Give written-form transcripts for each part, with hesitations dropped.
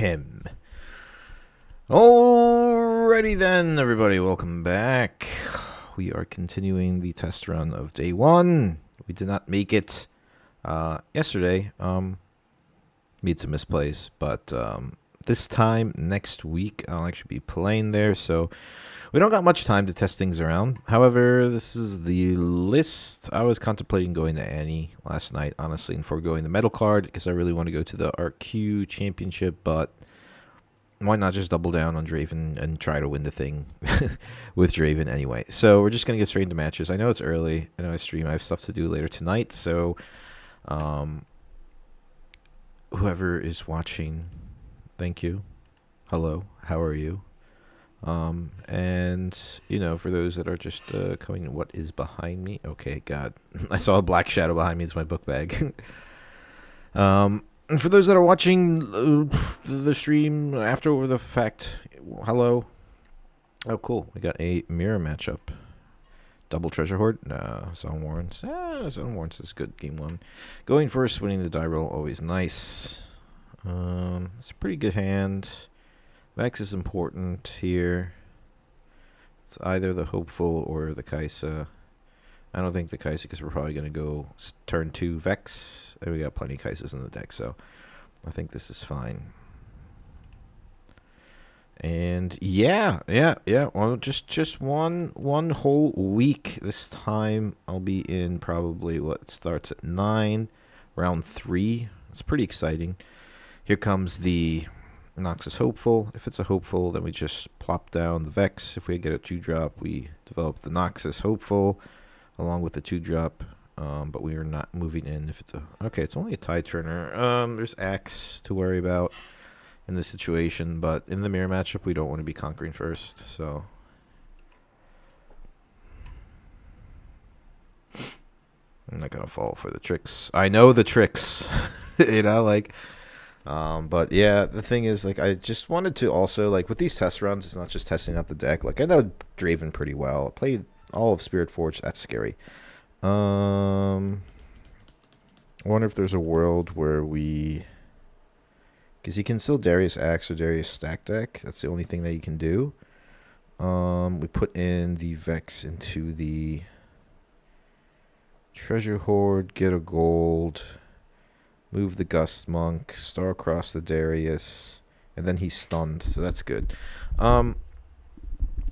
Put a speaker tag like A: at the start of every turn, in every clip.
A: him. Alrighty then, everybody, welcome back. We are continuing the test run of day 1. We did not make it yesterday. Made some misplays, but this time next week I'll actually be playing there, so we don't got much time to test things around. However, this is the list. I was contemplating going to Annie last night, honestly, and foregoing the medal card because I really want to go to the RQ championship, but why not just double down on Draven and try to win the thing with Draven anyway? So we're just going to get straight into matches. I know it's early. I know I stream. I have stuff to do later tonight, so whoever is watching, thank you. Hello, how are you? And, you know, for those that are just coming, what is behind me? Okay, God. I saw a black shadow behind me. It's my book bag. And for those that are watching the stream after the fact, hello. Oh, cool. We got a mirror matchup. Double treasure hoard? No. Zone warrants. Zone warrants is good. Game 1. Going first, winning the die roll, always nice. It's a pretty good hand. Vex is important here. It's either the Hopeful or the Kaisa. I don't think the Kaisa because we're probably going to go turn 2 Vex. And we got plenty of Kaisas in the deck, so I think this is fine. And yeah. Well, just one whole week this time. I'll be in probably what starts at 9, round 3. It's pretty exciting. Here comes the Noxus Hopeful. If it's a Hopeful, then we just plop down the Vex. If we get a 2-drop, we develop the Noxus Hopeful along with the 2-drop. But we are not moving in if it's a... Okay, it's only a tie turner. There's Axe to worry about in this situation, but in the mirror matchup, we don't want to be conquering first, so... I'm not going to fall for the tricks. I know the tricks. You know, like... but yeah, the thing is, like, I just wanted to also, like, with these test runs, it's not just testing out the deck. Like, I know Draven pretty well. I played all of Spirit Forge. That's scary. I wonder if there's a world where we... Because you can still Darius Axe or Darius Stack deck. That's the only thing that you can do. We put in the Vex into the Treasure Hoard, get a gold... Move the Gust Monk, star across the Darius, and then he's stunned, so that's good.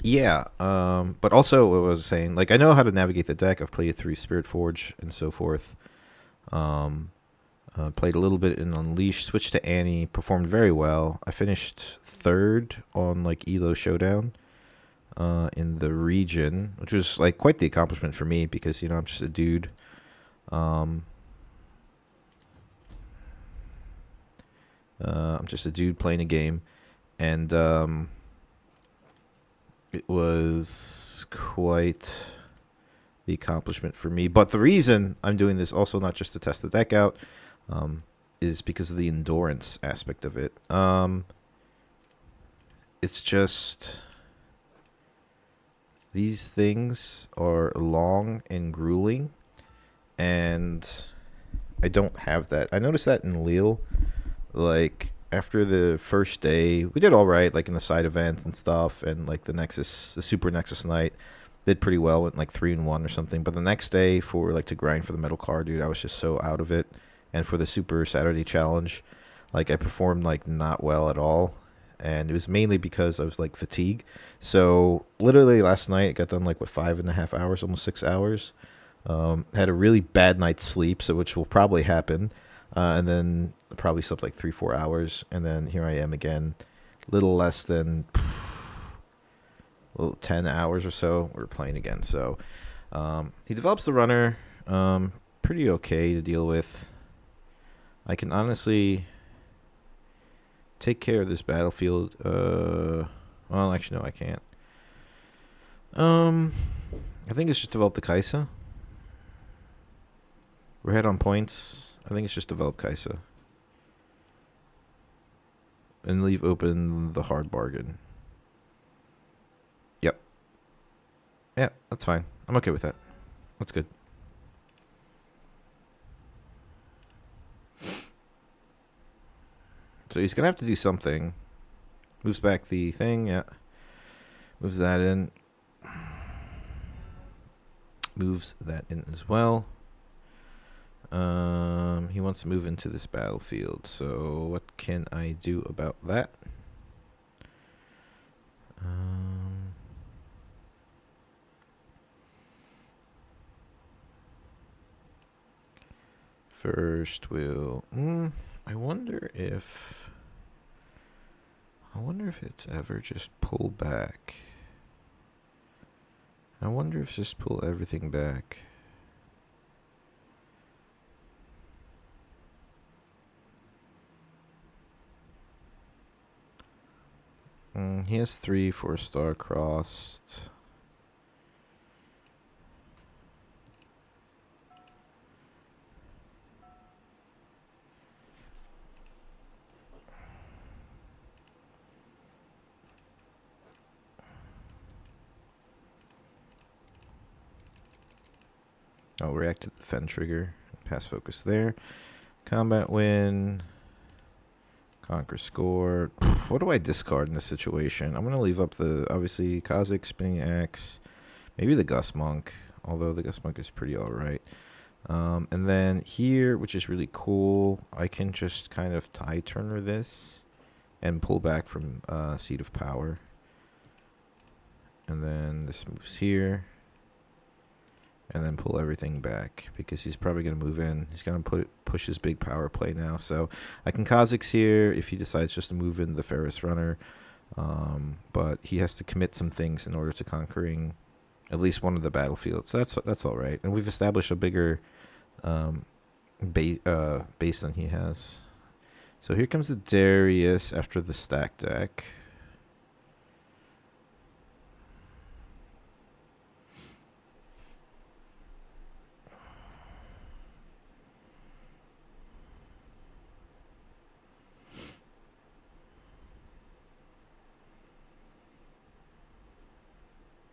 A: Yeah, but also what I was saying, like, I know how to navigate the deck. I've played through Spirit Forge and so forth. Played a little bit in Unleashed, switched to Annie, performed very well. I finished 3rd on, like, Elo Showdown in the region, which was, like, quite the accomplishment for me because, you know, I'm just a dude. I'm just a dude playing a game, and it was quite the accomplishment for me. But the reason I'm doing this also not just to test the deck out is because of the endurance aspect of it. It's just these things are long and grueling, and I don't have that. I noticed that in Lille. Like, after the first day, we did all right, like, in the side events and stuff, and, like, the Super Nexus night did pretty well, went, like, 3-1 or something, but the next day for, like, to grind for the medal card, dude, I was just so out of it, and for the Super Saturday Challenge, like, I performed, like, not well at all, and it was mainly because I was, like, fatigued. So, literally, last night, I got done, like, what, 5.5 hours, almost 6 hours, had a really bad night's sleep, so which will probably happen. And then probably slept like 3-4 hours, and then here I am again, little less than 10 hours or so. We're playing again. So he develops the runner, pretty okay to deal with. I can honestly take care of this battlefield. Well, actually, no, I can't. I think it's just develop the Kaisa. We're ahead on points. I think it's just develop Kaisa. And leave open the hard bargain. Yep. Yeah, that's fine. I'm okay with that. That's good. So he's going to have to do something. Moves back the thing, yeah. Moves that in. Moves that in as well. He wants to move into this battlefield. So what can I do about that? First we'll... I wonder if it's ever just pull back. I wonder if just pull everything back. He has 3 4-star crossed. I'll react to the defend trigger. Pass focus there. Combat win. Conquer score. What do I discard in this situation? I'm going to leave up the, obviously, Kha'Zix, Spinning Axe. Maybe the Gust Monk. Although the Gust Monk is pretty alright. And then here, which is really cool, I can just kind of tie Turner this. And pull back from Seat of Power. And then this moves here. And then pull everything back because he's probably going to move in. He's going to push his big power play now. So I can Kha'Zix here if he decides just to move in the Ferris Runner. But he has to commit some things in order to conquering at least one of the battlefields. So that's all right. And we've established a bigger base than he has. So here comes the Darius after the stack deck.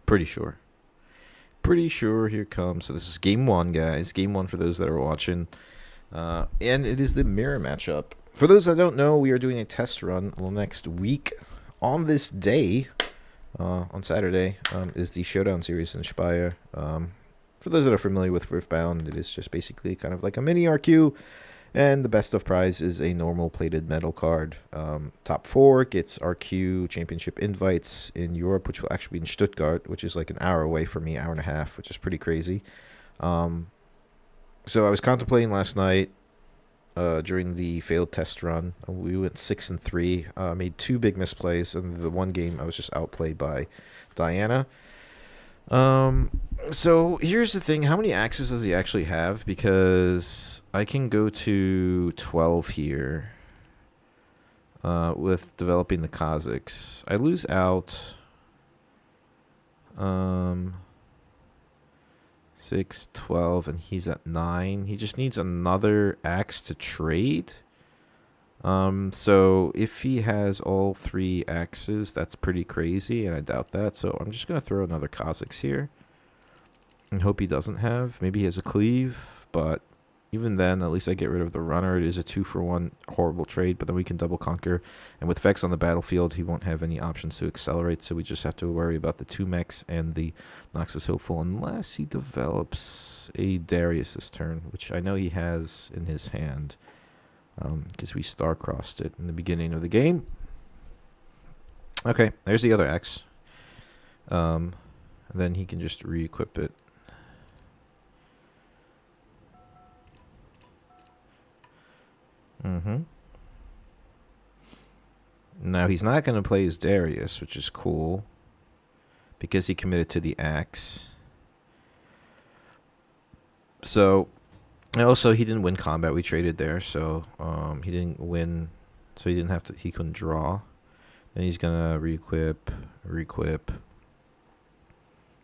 A: Pretty sure here comes. So this is game 1, guys. Game 1 for those that are watching. And it is the mirror matchup. For those that don't know, we are doing a test run next week. On this day, on Saturday, is the Showdown series in Speyer. For those that are familiar with Riftbound, it is just basically kind of like a mini RQ. And the best of prize is a normal plated metal card. Top 4 gets RQ championship invites in Europe, which will actually be in Stuttgart, which is like an hour away from me, hour and a half, which is pretty crazy. So I was contemplating last night during the failed test run. We went 6-3, made 2 big misplays, and the one game I was just outplayed by Diana. So here's the thing. How many axes does he actually have? Because I can go to 12 here with developing the Kha'Zix. I lose out 6, 12, and he's at 9. He just needs another axe to trade. So if he has all 3 axes, that's pretty crazy, and I doubt that. So I'm just going to throw another Kha'Zix here and hope he doesn't have. Maybe he has a cleave, but even then, at least I get rid of the runner. It is a 2-for-1 horrible trade, but then we can double conquer. And with Vex on the battlefield, he won't have any options to accelerate, so we just have to worry about the 2 mechs and the Noxus Hopeful, unless he develops a Darius this turn, which I know he has in his hand. Because we star-crossed it in the beginning of the game. Okay, there's the other axe. Then he can just re-equip it. Now, he's not going to play his Darius, which is cool. Because he committed to the axe. So... And also, he didn't win combat. We traded there, so he didn't win. So he didn't have to. He couldn't draw. Then he's gonna re-equip.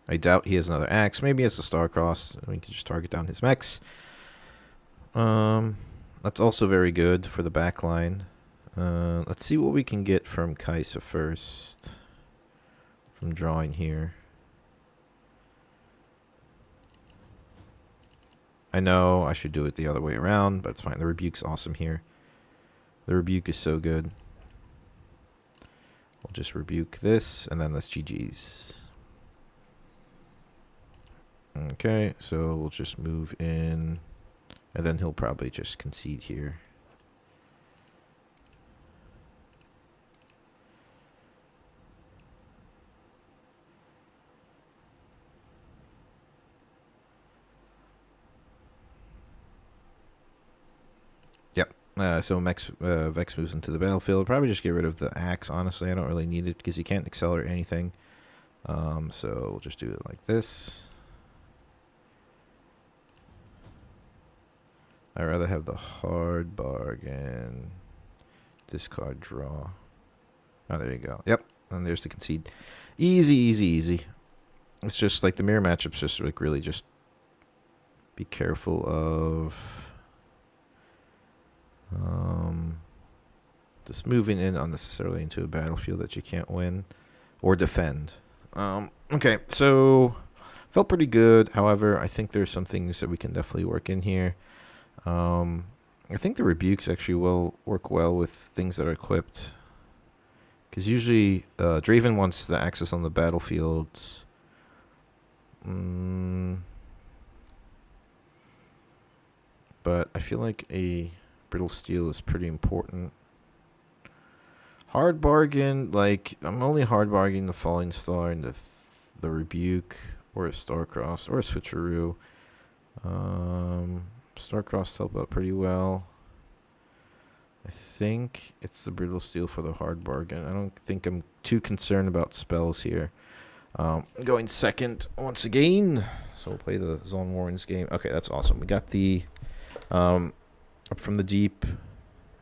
A: I doubt he has another axe. Maybe he has a star-cross. We can just target down his mechs. That's also very good for the back line. Let's see what we can get from Kaisa first. From drawing here. I know I should do it the other way around, but it's fine. The Rebuke's awesome here. The rebuke is so good. We'll just rebuke this, and then that's GG's. Okay, so we'll just move in, and then he'll probably just concede here. So Vex moves into the battlefield. Probably just get rid of the axe, honestly. I don't really need it because he can't accelerate anything. So we'll just do it like this. I'd rather have the hard bargain. Discard, draw. Oh, there you go. Yep, and there's the concede. Easy, easy, easy. It's just like the mirror matchups, just like really just be careful of... just moving in unnecessarily into a battlefield that you can't win or defend. Okay, so felt pretty good. However, I think there's some things that we can definitely work in here. I think the rebukes actually will work well with things that are equipped. Because usually Draven wants the access on the battlefield. But I feel like a brittle steel is pretty important. Hard bargain, like I'm only hard bargaining the falling star and the rebuke, or a star-crossed, or a switcheroo. Star-crossed help out pretty well. I think it's the brittle steel for the hard bargain. I don't think I'm too concerned about spells here. Going second once again. So we'll play the Zone Warrens game. Okay, that's awesome. We got the Up from the Deep,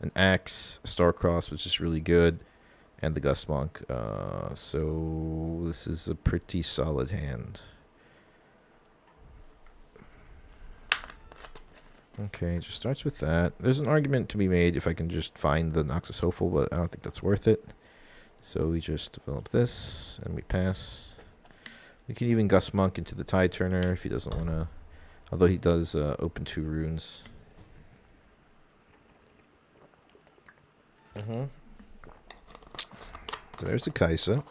A: an axe, Star-crossed, which is really good, and the Gust Monk. So this is a pretty solid hand. Okay, just starts with that. There's an argument to be made if I can just find the Noxus Hopeful, but I don't think that's worth it. So we just develop this, and we pass. We can even Gust Monk into the Tide Turner if he doesn't want to, although he does open 2 runes. So there's the Kaisa.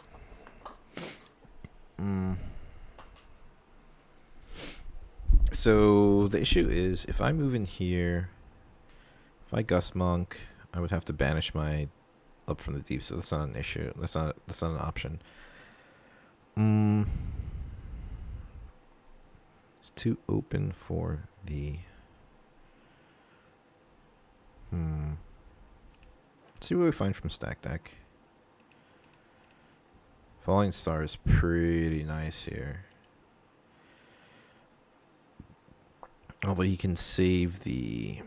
A: So the issue is, if I move in here, if I Gust Monk, I would have to banish my Up from the Deep. So that's not an issue. That's not an option. It's too open for the. Let's see what we find from Stack Deck. Falling Star is pretty nice here. Although he can save the...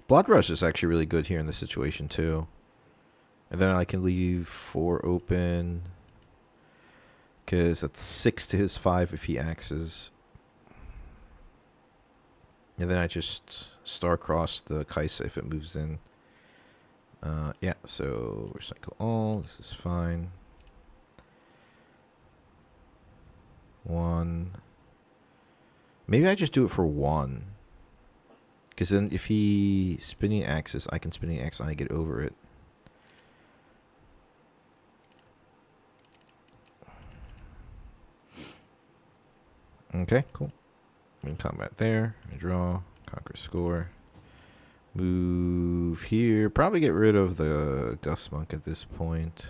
A: Blood Rush is actually really good here in this situation too. And then I can leave 4 open. Because that's 6 to his 5 if he axes. And then I just Star-cross the Kaisa if it moves in. Yeah, so recycle all. This is fine. 1. Maybe I just do it for 1. Because then if he spinning axes, I can spinning axe and I get over it. Okay, cool. We can combat there. Draw. Conquer score. Move here. Probably get rid of the Gust Monk at this point.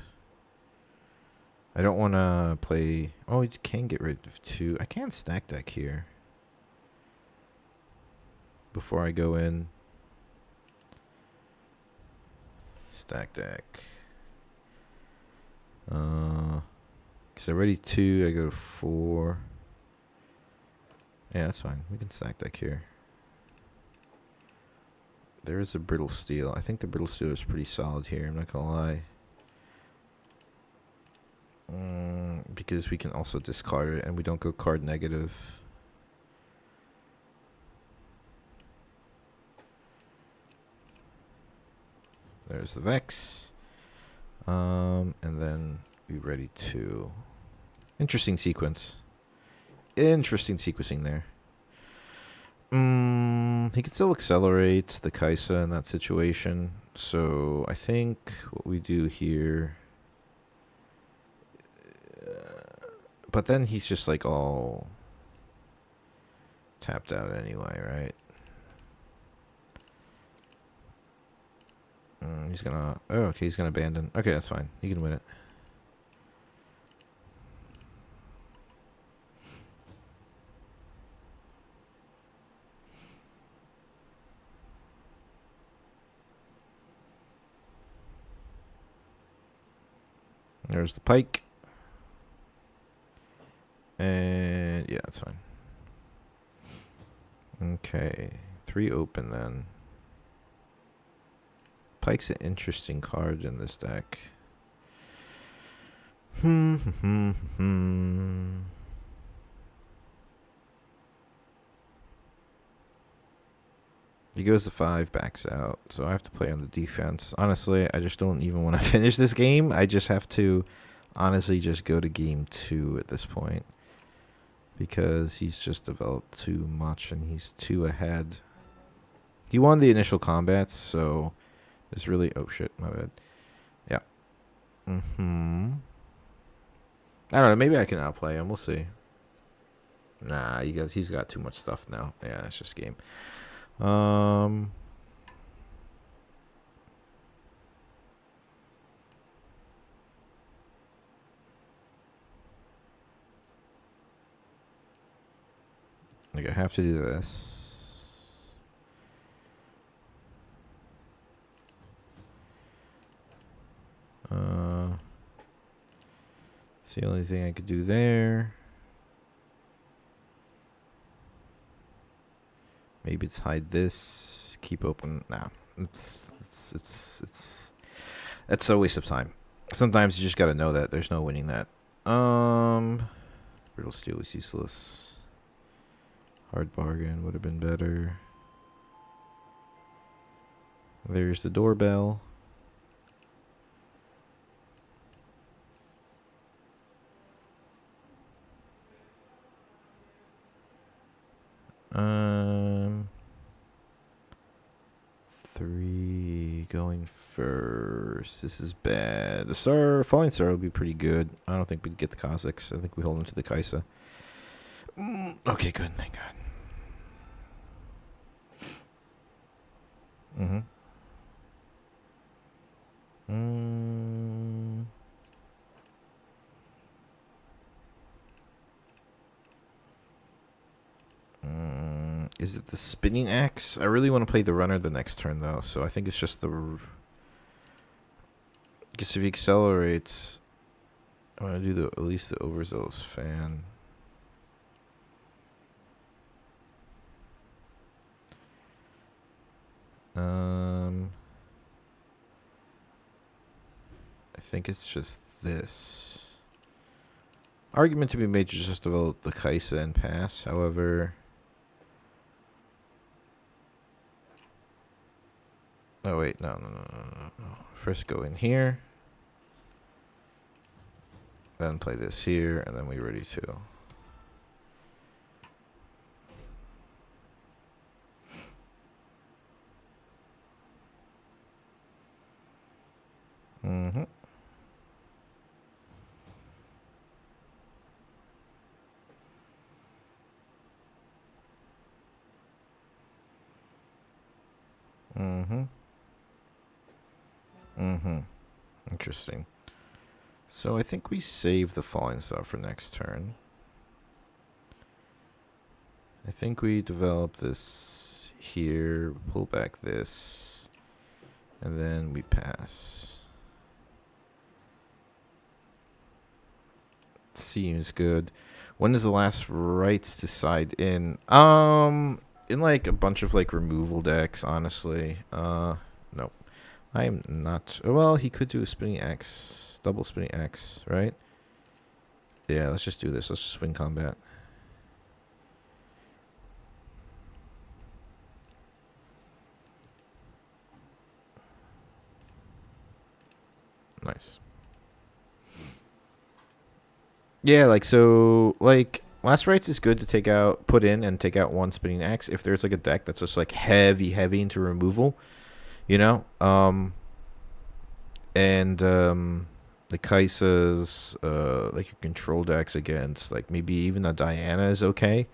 A: I don't want to play... Oh, you can get rid of 2. I can Stack Deck here. Before I go in. Stack Deck. Because I ready 2, I go to 4. Yeah, that's fine. We can Stack Deck here. There is a Brittle Steel. I think the Brittle Steel is pretty solid here. I'm not going to lie. Because we can also discard it and we don't go card negative. There's the Vex. And then we ready to... Interesting sequence. Interesting sequencing there. He can still accelerate the Kaisa in that situation. So I think what we do here... but then he's just like all tapped out anyway, right? He's gonna... oh, okay, he's gonna abandon. Okay, that's fine. He can win it. There's the pike. And yeah, that's fine. Okay. 3 open then. Pike's an interesting card in this deck. He goes to 5, backs out. So I have to play on the defense. Honestly, I just don't even want to finish this game. I just have to honestly just go to game 2 at this point. Because he's just developed too much and he's too ahead. He won the initial combats, so it's really... oh shit, my bad. Yeah. I don't know, maybe I can outplay him. We'll see. Nah, he's got too much stuff now. Yeah, that's just game. Like, I have to do this. It's the only thing I could do there. Maybe it's hide this, keep open. Nah, it's a waste of time. Sometimes you just gotta know that there's no winning that. Brittle steel is useless. Hard bargain would have been better. There's the doorbell. Three going first. This is bad. The star, falling star would be pretty good. I don't think we'd get the Cossacks. I think we hold into the Kaisa. Okay, good. Thank God. Is it the spinning axe? I really want to play the runner the next turn, though, so I think it's just the... I guess if he accelerates, I want to do at least the overzealous fan. I think it's just this. Argument to be made to just develop the Kaisa and pass, however... oh wait, no. First go in here. Then play this here, and then we're ready to. Interesting. So I think we save the falling star for next turn. I think we develop this here, pull back this, and then we pass. Seems good. When is the last rights to side in? In like a bunch of like removal decks, honestly. Nope. I am not. Well, he could do a spinning axe, double spinning axe, right? Yeah, let's just do this. Let's just win combat. Nice. Yeah, like, so, like, Last rites is good to take out, put in, and take out one spinning axe if there's like a deck that's just like heavy into removal, you know. The Kai'Sa's, like your control decks against like maybe even a Diana is okay.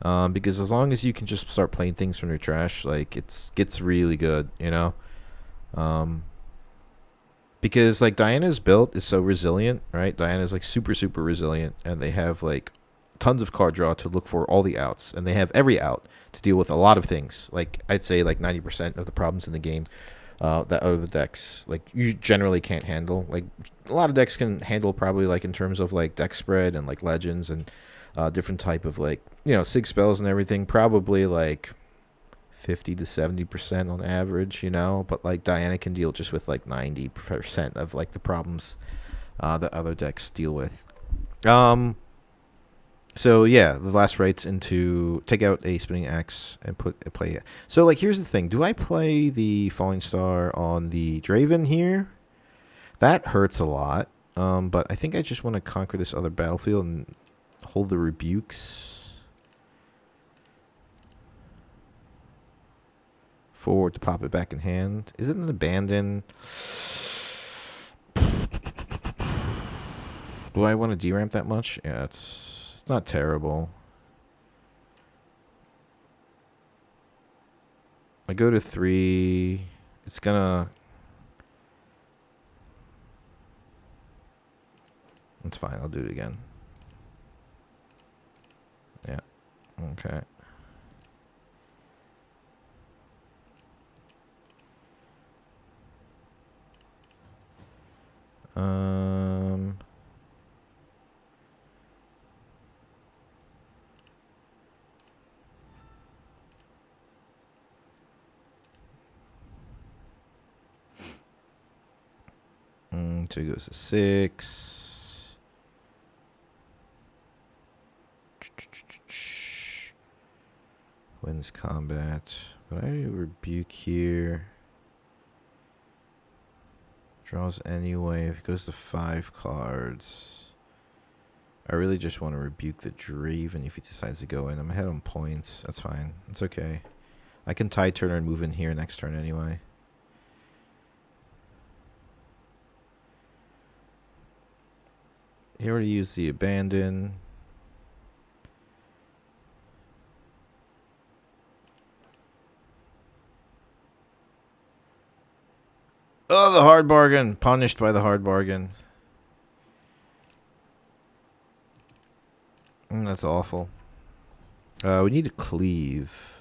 A: Because as long as you can just start playing things from your trash, like gets really good, you know. Because like Diana's build is so resilient, right? Diana's like super resilient, and they have like tons of card draw to look for all the outs, and they have every out to deal with a lot of things. Like I'd say like 90% of the problems in the game that other decks like you generally can't handle. Like a lot of decks can handle probably like in terms of like deck spread and like legends and different type of like sig spells and everything. Probably like 50 to 70% on average, but like Diana can deal just with like 90% of like the problems that other decks deal with. So yeah, the last right's into take out a spinning axe and play it. So like here's the thing: do I play the Falling Star on the Draven here? That hurts a lot. But I think I just want to conquer this other battlefield and hold the rebukes forward to pop it back in hand. Is it an abandon? Do I want to deramp that much? Yeah, it's not terrible. I go to 3. It's gonna... It's fine. I'll do it again. Yeah. Okay. So it goes to 6. Wins combat. But I rebuke here. Draws anyway. If it goes to 5 cards. I really just want to rebuke the Draven if he decides to go in. I'm ahead on points. That's fine. It's okay. I can tide turner and move in here next turn anyway. He already used the abandon. Oh, the hard bargain. Punished by the hard bargain. That's awful. We need to cleave.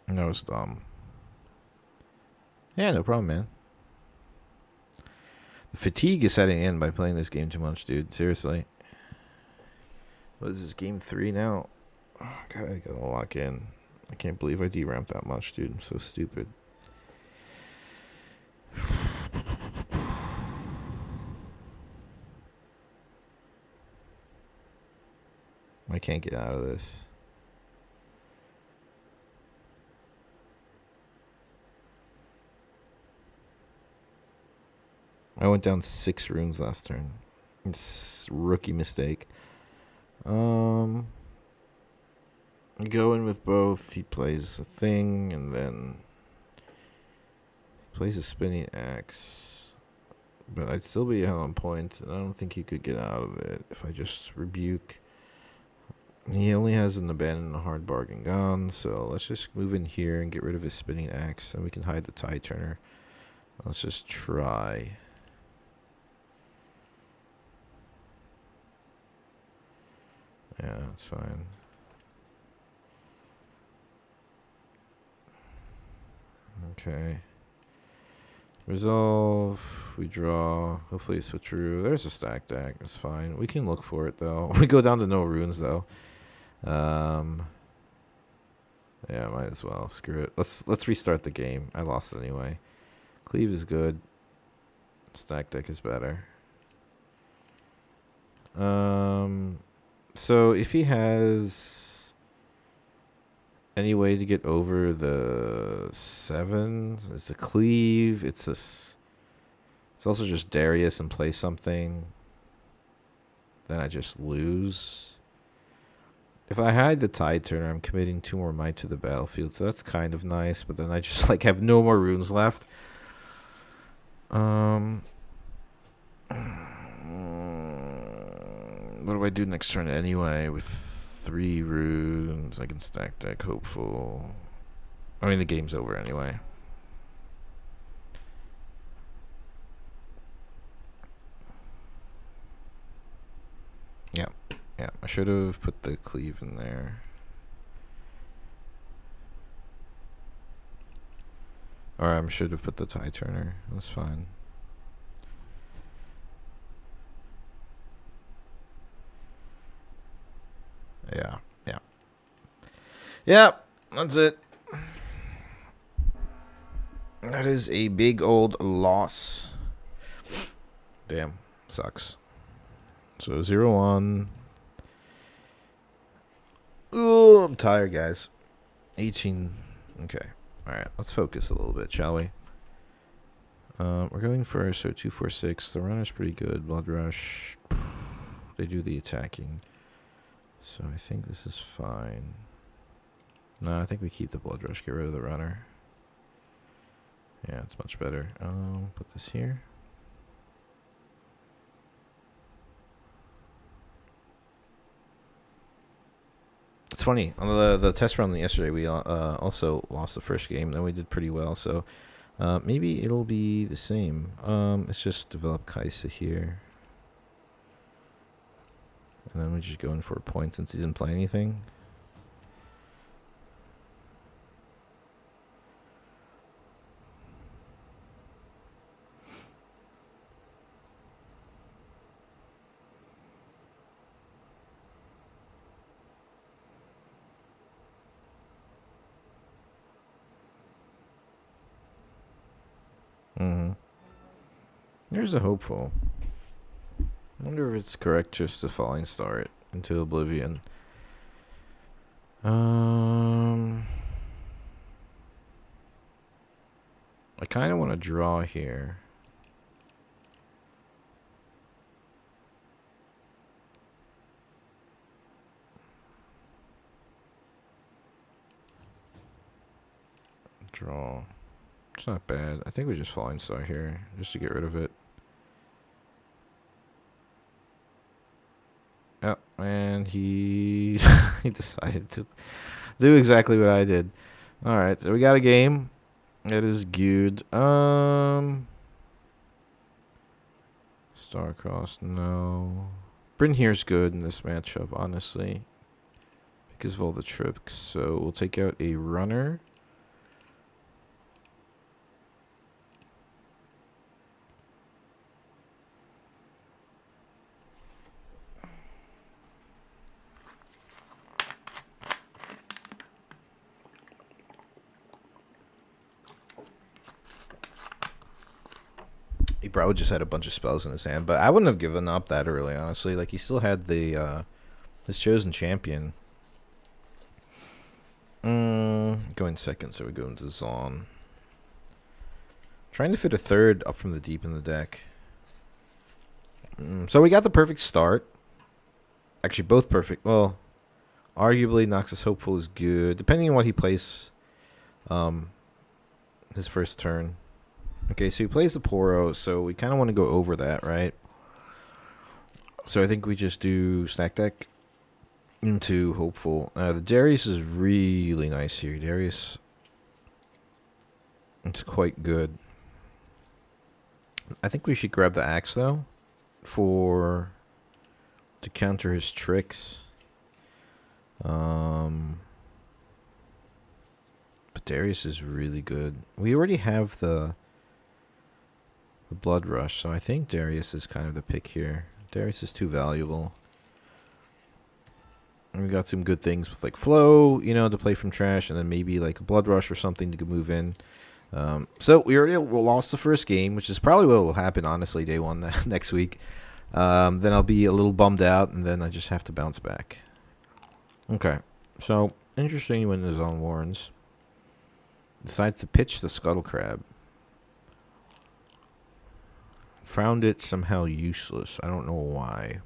A: That was dumb. Yeah, no problem, man. The fatigue is setting in by playing this game too much, dude. Seriously. What is this, game 3 now? Oh, God, I gotta lock in. I can't believe I deramped that much, dude. I'm so stupid. I can't get out of this. I went down 6 runes last turn. It's a rookie mistake. Go in with both. He plays a thing and then plays a spinning axe. But I'd still be out on points, and I don't think he could get out of it if I just rebuke. He only has an abandon and a hard bargain gone, so let's just move in here and get rid of his spinning axe, and we can hide the tide turner. Let's just try. Yeah, that's fine. Okay. Resolve. We draw. Hopefully switch through. There's a stack deck. It's fine. We can look for it, though. We go down to no runes, though. Yeah, might as well. Screw it. Let's restart the game. I lost anyway. Cleave is good. Stack deck is better. So if he has any way to get over the 7s, it's a cleave. It's a It's also just Darius and play something. Then I just lose. If I hide the Tide Turner, I'm committing 2 more might to the battlefield, so that's kind of nice. But then I just like have no more runes left. What do I do next turn anyway? With 3 runes, I can stack deck hopeful. I mean, the game's over anyway. Yeah, I should have put the cleave in there. Or I should have put the Tide Turner. That's fine. Yeah. Yeah, that's it. That is a big old loss. Damn, sucks. So 0-1. Ooh, I'm tired, guys. 18. Okay. Alright, let's focus a little bit, shall we? We're going first, so 2-4-6. The runner's pretty good. Blood Rush. They do the attacking. So I think this is fine. No, I think we keep the Blood Rush, get rid of the runner. Yeah, it's much better. Put this here. It's funny, on the test run yesterday, we also lost the first game, then we did pretty well, so maybe it'll be the same. Let's just develop Kaisa here. And then we just go in for a point since he didn't play anything. There's a hopeful. I wonder if it's correct just to falling star it into oblivion. I kind of want to draw here. Draw. It's not bad. I think we just falling star here just to get rid of it. Oh, and he he decided to do exactly what I did. All right, so we got a game. It is good. Starcross, no. Bryn here's good in this matchup, honestly, because of all the tricks. So we'll take out a runner. He probably just had a bunch of spells in his hand, but I wouldn't have given up that early, honestly. Like, he still had the his chosen champion. Going second, so we go into Zon. Trying to fit a third up from the deep in the deck. So we got the perfect start. Actually, both perfect. Well, arguably Noxus Hopeful is good, depending on what he plays. His first turn. Okay, so he plays the Poro, so we kind of want to go over that, right? So I think we just do stack deck into Hopeful. The Darius is really nice here. Darius, it's quite good. I think we should grab the axe, though, to counter his tricks. But Darius is really good. We already have the Blood Rush, so I think Darius is kind of the pick here. Darius is too valuable. And we got some good things with like Flow, you know, to play from trash, and then maybe like a Blood Rush or something to move in. So we already lost the first game, which is probably what will happen, honestly, day one next week. Then I'll be a little bummed out, and then I just have to bounce back. Okay, so interesting when the Zone warns. Decides to pitch the Scuttle Crab. found it somehow useless. I don't know why.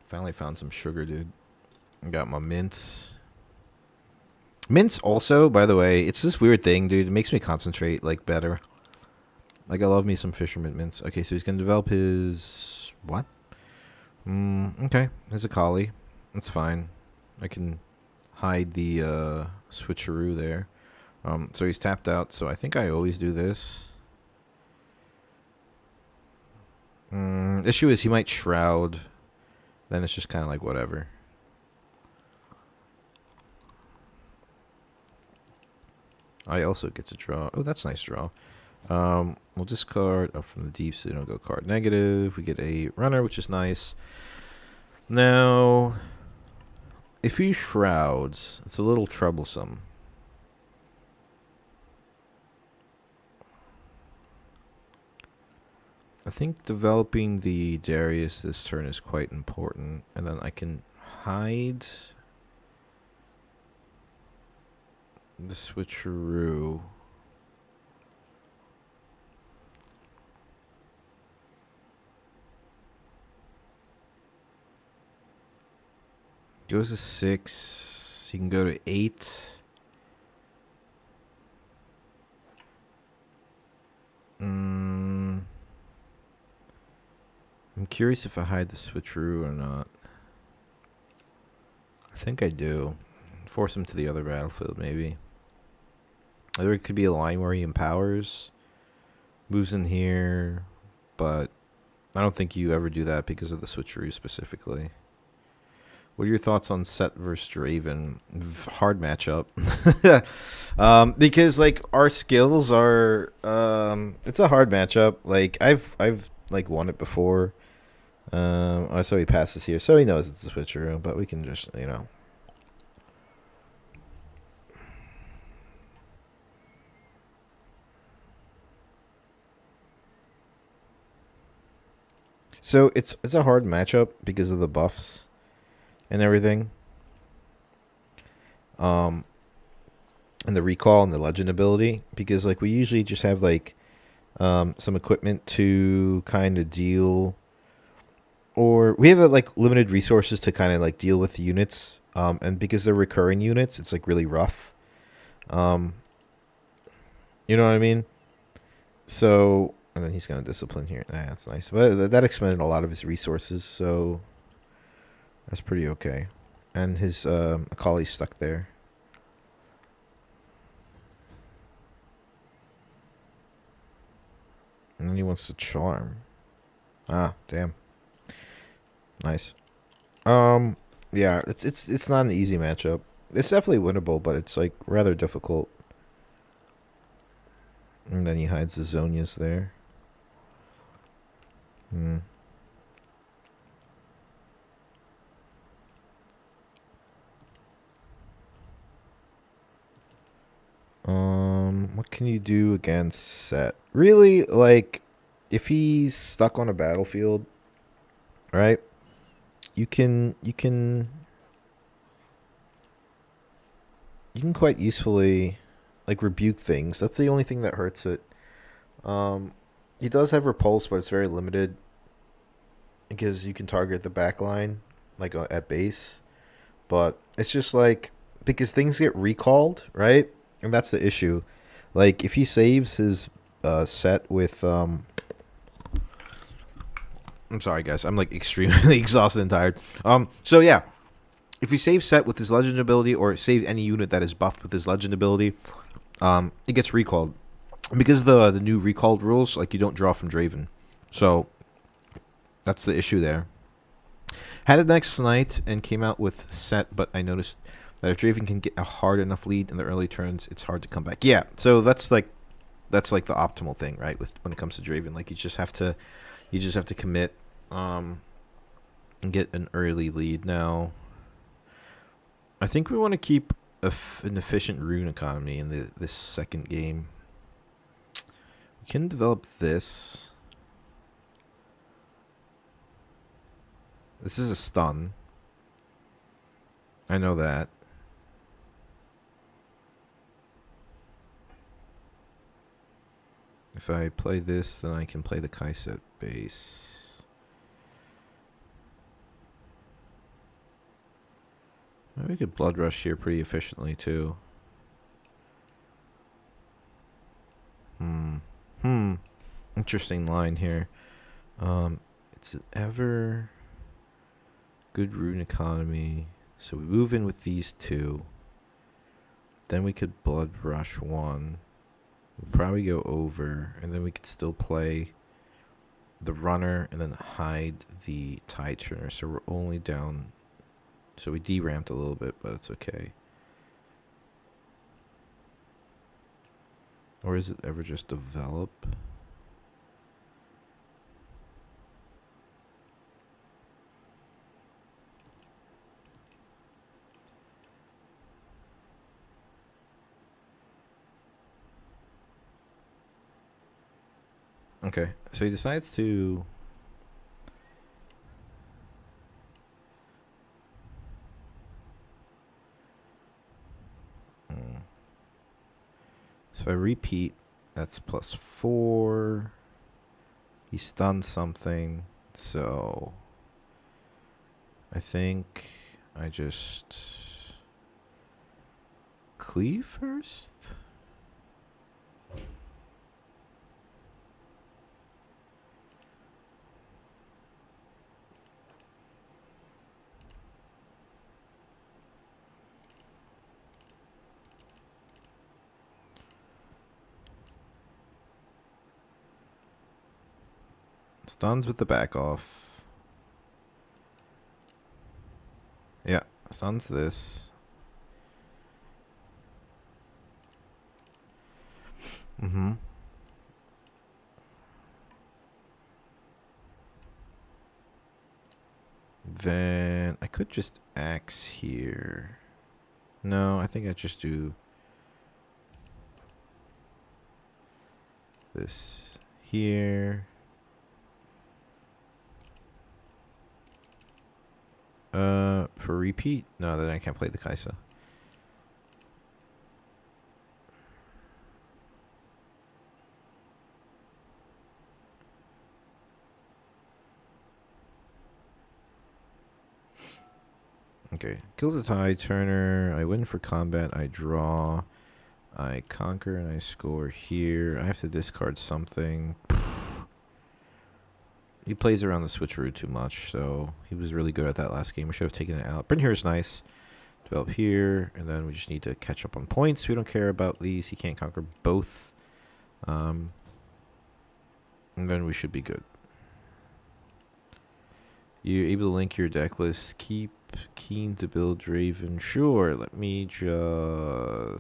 A: Finally found some sugar, dude. Got my mints. Mints also, by the way, it's this weird thing, dude. It makes me concentrate, like, better. Like, I love me some fisherman mints. Okay, so he's going to develop his... What? Okay. His Akali. That's fine. I can hide the switcheroo there. So he's tapped out, so I think I always do this. Issue is he might shroud. Then it's just kind of like whatever. I also get to draw. Oh, that's a nice draw. We'll discard up from the deep so they don't go card negative. We get a runner, which is nice. Now, if he shrouds, it's a little troublesome. I think developing the Darius this turn is quite important. And then I can hide the switcheroo. Goes to 6. He can go to 8. I'm curious if I hide the switcheroo or not. I think I do. Force him to the other battlefield, maybe. There could be a line where he empowers. Moves in here. But I don't think you ever do that because of the switcheroo specifically. What are your thoughts on Set versus Draven? Hard matchup. Because like our skills are it's a hard matchup. Like I've like won it before. So he passes here. So he knows it's a switcheroo, but we can just, you know. So it's a hard matchup because of the buffs and everything. And the recall and the legend ability, because like we usually just have like some equipment to kind of deal, or we have like limited resources to kind of like deal with the units, and because they're recurring units, it's like really rough. You know what I mean? So, and then he's gonna discipline here. That's nice, but that expended a lot of his resources, so that's pretty okay. And his Akali's stuck there. And then he wants to charm. Ah, damn. Nice. Yeah, it's not an easy matchup. It's definitely winnable, but it's like rather difficult. And then he hides the Zonias there. What can you do against Set? Really, like, if he's stuck on a battlefield, right? You can quite usefully like rebuke things. That's the only thing that hurts it. He does have repulse, but it's very limited because you can target the back line like at base. But it's just like because things get recalled, right? And that's the issue. Like if he saves his Set with I'm sorry guys, I'm like extremely exhausted and tired. So yeah, if he saves Set with his legend ability or save any unit that is buffed with his legend ability, it gets recalled. Because the new recalled rules, like you don't draw from Draven. So that's the issue there. Had it next night and came out with Set, but I noticed that if Draven can get a hard enough lead in the early turns, it's hard to come back. Yeah, so that's like the optimal thing, right? With when it comes to Draven, like you just have to commit and get an early lead. Now, I think we want to keep an efficient rune economy in this second game. We can develop this. This is a stun. I know that. If I play this, then I can play the Kai'Sa at base. We could Blood Rush here pretty efficiently, too. Interesting line here. It's ever good rune economy. So we move in with these two. Then we could Blood Rush one. We'll probably go over, and then we could still play the runner and then hide the Tide Turner. So we're only down. So we deramped a little bit, but it's okay. Or is it ever just develop? Okay, so he decides to... So I repeat, that's +4. He stunned something, so... I think I just... cleave first? Stuns with the back off. Yeah, stuns this. Then I could just axe here. No, I think I just do this here. For repeat? No, then I can't play the Kai'Sa. Okay, kills the Tide Turner. I win for combat. I draw. I conquer and I score here. I have to discard something. He plays around the switcheroo too much, so he was really good at that last game. We should have taken it out. Bryn here is nice. Develop here, and then we just need to catch up on points. We don't care about these. He can't conquer both. And then we should be good. You're able to link your deck list. Keep keen to build Draven. Sure, let me just...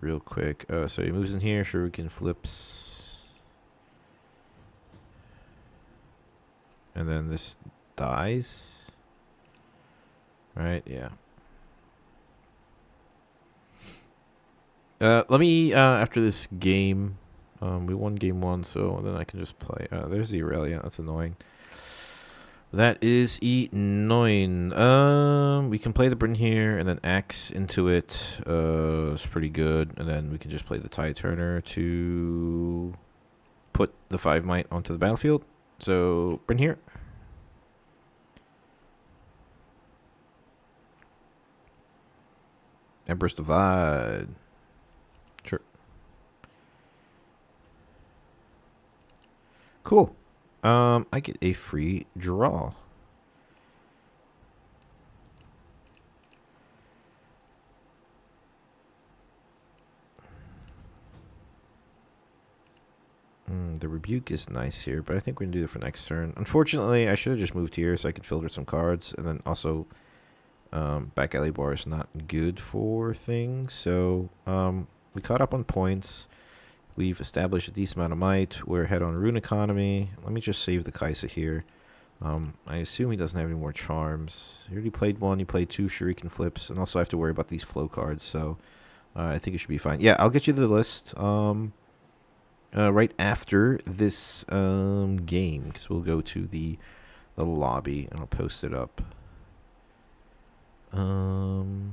A: real quick. So he moves in here. Sure, we can flips. And then this dies. Right, yeah. Let me, after this game, we won game 1, so then I can just play. There's the Aurelia. That's annoying. That is annoying. We can play the Bryn here and then axe into it. It's pretty good. And then we can just play the Tide Turner to put the 5 might onto the battlefield. So, Bryn here. Empress Divide. Sure. Cool. I get a free draw. The rebuke is nice here, but I think we're going to do it for next turn. Unfortunately, I should have just moved here so I could filter some cards. And then also, back alley bar is not good for things. So, we caught up on points. We've established a decent amount of might. We're ahead on rune economy. Let me just save the Kai'Sa here. I assume he doesn't have any more charms. He already played 1. He played 2 shuriken flips. And also I have to worry about these flow cards. So, I think it should be fine. Yeah, I'll get you the list. Right after this game, because we'll go to the the lobby, and I'll post it up. And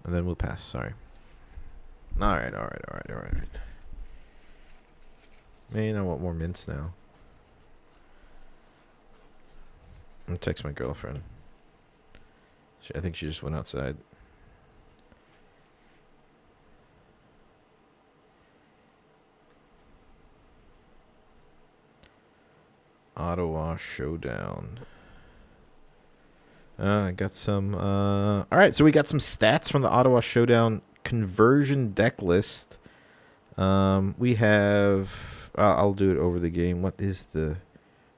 A: then we'll pass. Sorry. All right. Man, I want more mints now. I'm gonna text my girlfriend. I think she just went outside. Ottawa Showdown. I got some. All right, so we got some stats from the Ottawa Showdown conversion deck list. We have. I'll do it over the game. What is the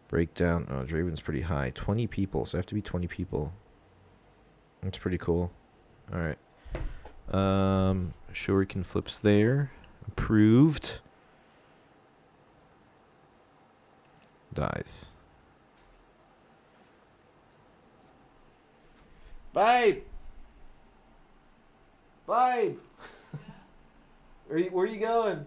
A: breakdown? Oh, Draven's pretty high. 20 people, so I have to be 20 people. That's pretty cool. All right. Shuriken flips there. Approved. Dies. Babe! Babe! Where are you going?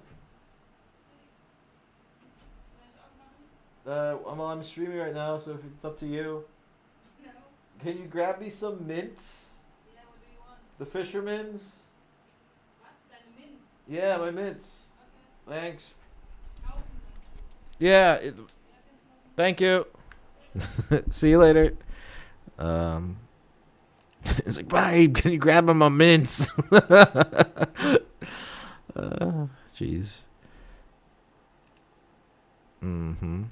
A: I'm streaming right now, so if it's up to you. No. Can you grab me some mints? Yeah, what do you want? The fisherman's? What? The mints? Yeah, my mints. Okay. Thanks. Yeah, thank you. See you later. It's like, babe, can you grab him my mints? Jeez. Mm-hmm.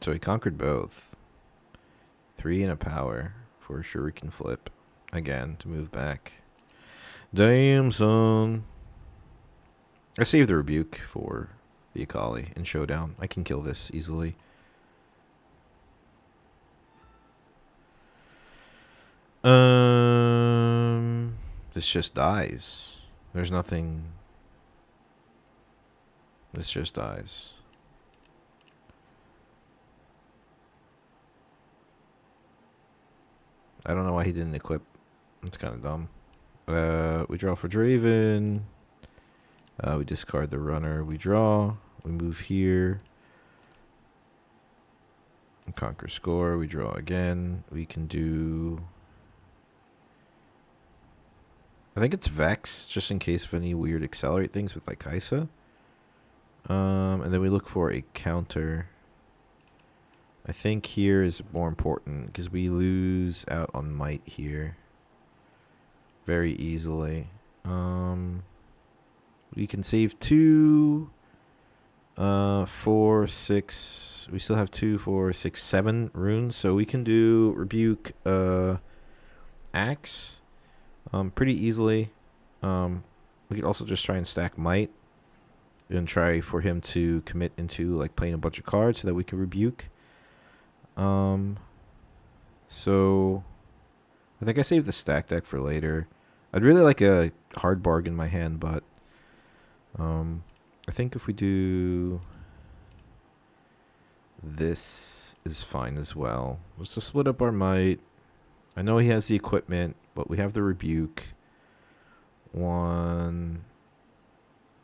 A: So he conquered both. 3 and a power for a Shuriken flip. Again, to move back. Damn, son. I saved the rebuke for the Akali in Showdown. I can kill this easily. This just dies. There's nothing. This just dies. I don't know why he didn't equip. It's kind of dumb. We draw for Draven. We discard the runner. We draw. We move here. Conquer score. We draw again. We can do... I think it's Vex, just in case of any weird accelerate things with like Kaisa. And then we look for a counter. I think here is more important because we lose out on might here very easily. We can save 2, 4, 6. We still have 2, 4, 6, 7 runes, so we can do rebuke, axe, pretty easily. We could also just try and stack might and try for him to commit into like playing a bunch of cards so that we can rebuke. So I think I saved the stack deck for later. I'd really like a hard bargain in my hand, but I think if we do this is fine as well. Let's just split up our might. I know he has the equipment, but we have the rebuke. 1,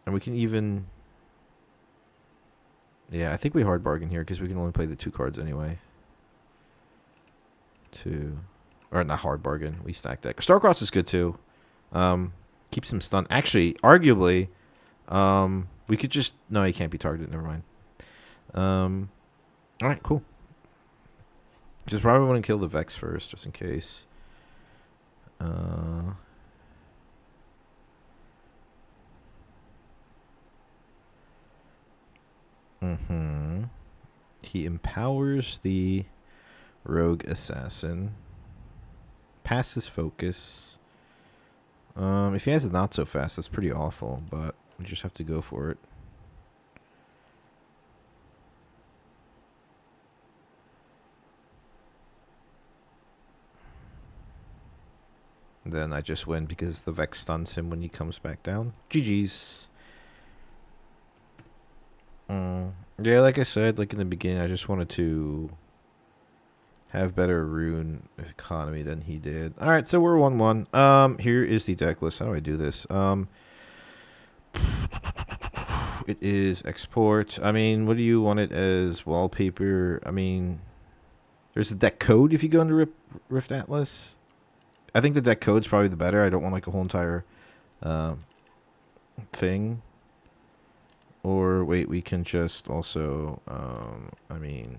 A: and we can even... Yeah, I think we hard bargain here because we can only play the 2 cards anyway. 2, or not hard bargain. We stack deck. Starcross is good too. Keeps him stunned. Actually, arguably, we could just... No, he can't be targeted. Never mind. All right, cool. Just probably want to kill the Vex first, just in case. He empowers the rogue assassin. Passes focus. If he has it not so fast, that's pretty awful, but we just have to go for it. Then I just win because the Vex stuns him when he comes back down. GG's. Yeah, like I said, like in the beginning, I just wanted to have better rune economy than he did. All right, so we're 1-1. Here is the deck list. How do I do this? It is export. I mean, what do you want it as? Wallpaper? I mean, there's a deck code if you go into Rift Atlas. I think the deck code's probably the better. I don't want like a whole entire thing. Or wait, we can just also, I mean,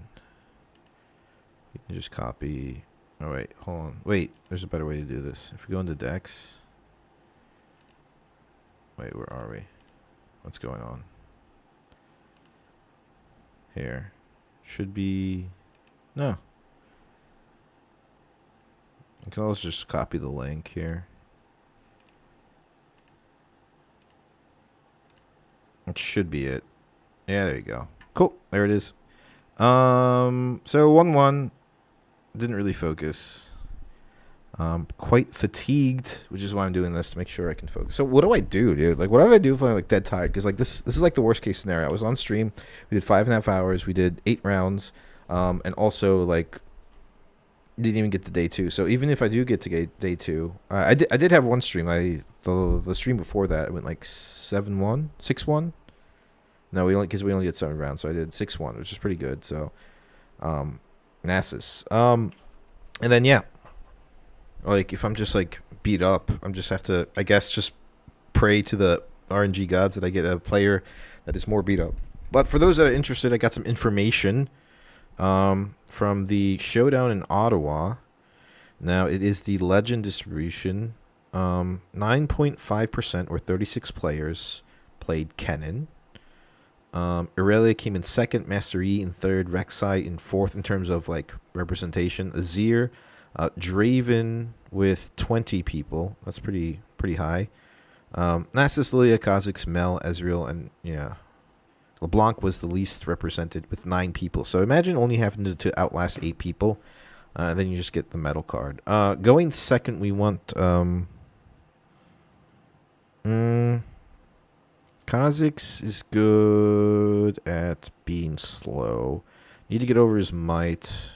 A: we can just copy. Oh wait, hold on. Wait, there's a better way to do this. If we go into decks. Wait, where are we? What's going on? Here. Should be... No. I can always just copy the link here. It should be it. Yeah, there you go. Cool. There it is. So 1-1. Didn't really focus. Quite fatigued, which is why I'm doing this, to make sure I can focus. So what do I do, dude? Like, what do I do if I'm like dead tired? Because like this is like the worst case scenario. I was on stream. We did 5.5 hours. We did 8 rounds. And also like didn't even get to day 2. So even if I do get to day 2, I did have one stream. The stream before that, it went like 7-1, 6-1. No, we only did 7 rounds, so I did 6-1, which is pretty good. So, Nasus. And then yeah, like if I'm just like beat up, I'm just have to, I guess, just pray to the RNG gods that I get a player that is more beat up. But for those that are interested, I got some information from the Showdown in Ottawa. Now it is the legend distribution. 9.5% or 36 players played Kennen. Aurelia came in 2nd, Master Yi in 3rd, Rek'Sai in 4th in terms of like representation. Azir, Draven with 20 people. That's pretty high. Nasus, Lilia, Kha'Zix, Mel, Ezreal, and yeah, LeBlanc was the least represented with 9 people. So imagine only having to outlast 8 people. Then you just get the medal card. Going 2nd, we want Kha'Zix is good at being slow. Need to get over his might.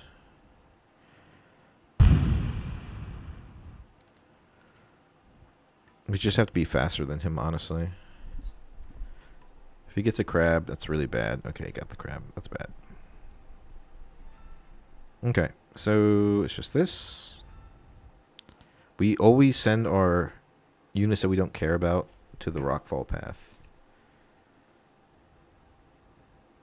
A: We just have to be faster than him, honestly. If he gets a crab, that's really bad. Okay, got the crab. That's bad. Okay, so it's just this. We always send our units that we don't care about to the Rockfall path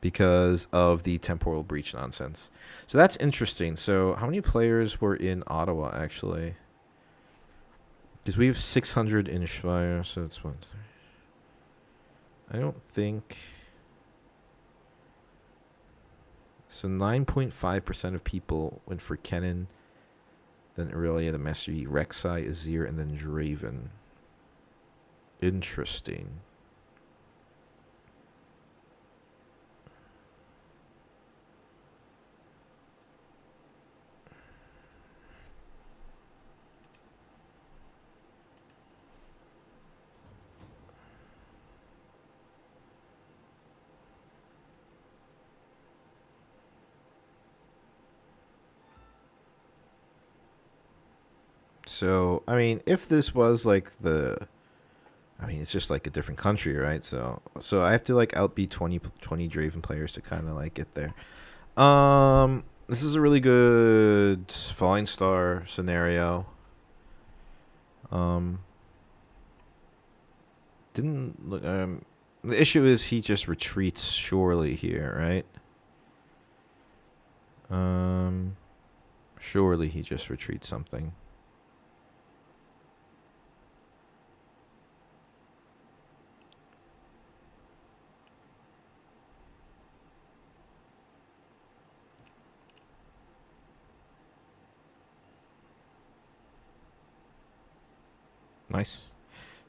A: because of the temporal breach nonsense. So that's interesting. So how many players were in Ottawa, actually? Because we have 600 in Spire, so it's what? I don't think... So 9.5% of people went for Kennen, then Aurelia, the Master Yi, Rek'Sai, Azir, and then Draven. Interesting. So, I mean, if this was like the... I mean, it's just like a different country, right? So I have to like outbeat 20 Draven players to kind of like get there. This is a really good Falling Star scenario. Didn't look... the issue is he just retreats surely here, right? Surely he just retreats something. Nice.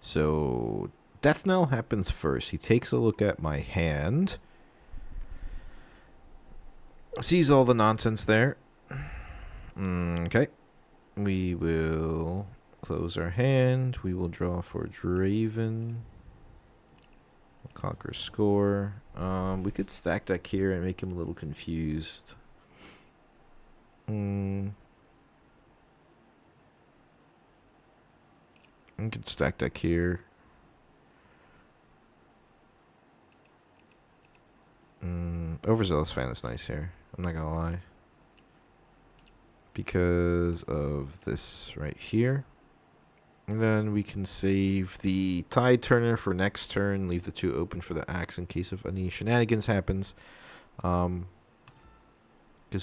A: So Death Knell happens first. He takes a look at my hand. Sees all the nonsense there. Okay. We will close our hand. We will draw for Draven. Conquer score. We could stack deck here and make him a little confused. We could stack deck here. Overzealous fan is nice here. I'm not gonna lie. Because of this right here. And then we can save the Tide Turner for next turn. Leave the 2 open for the Axe in case of any shenanigans happens. Because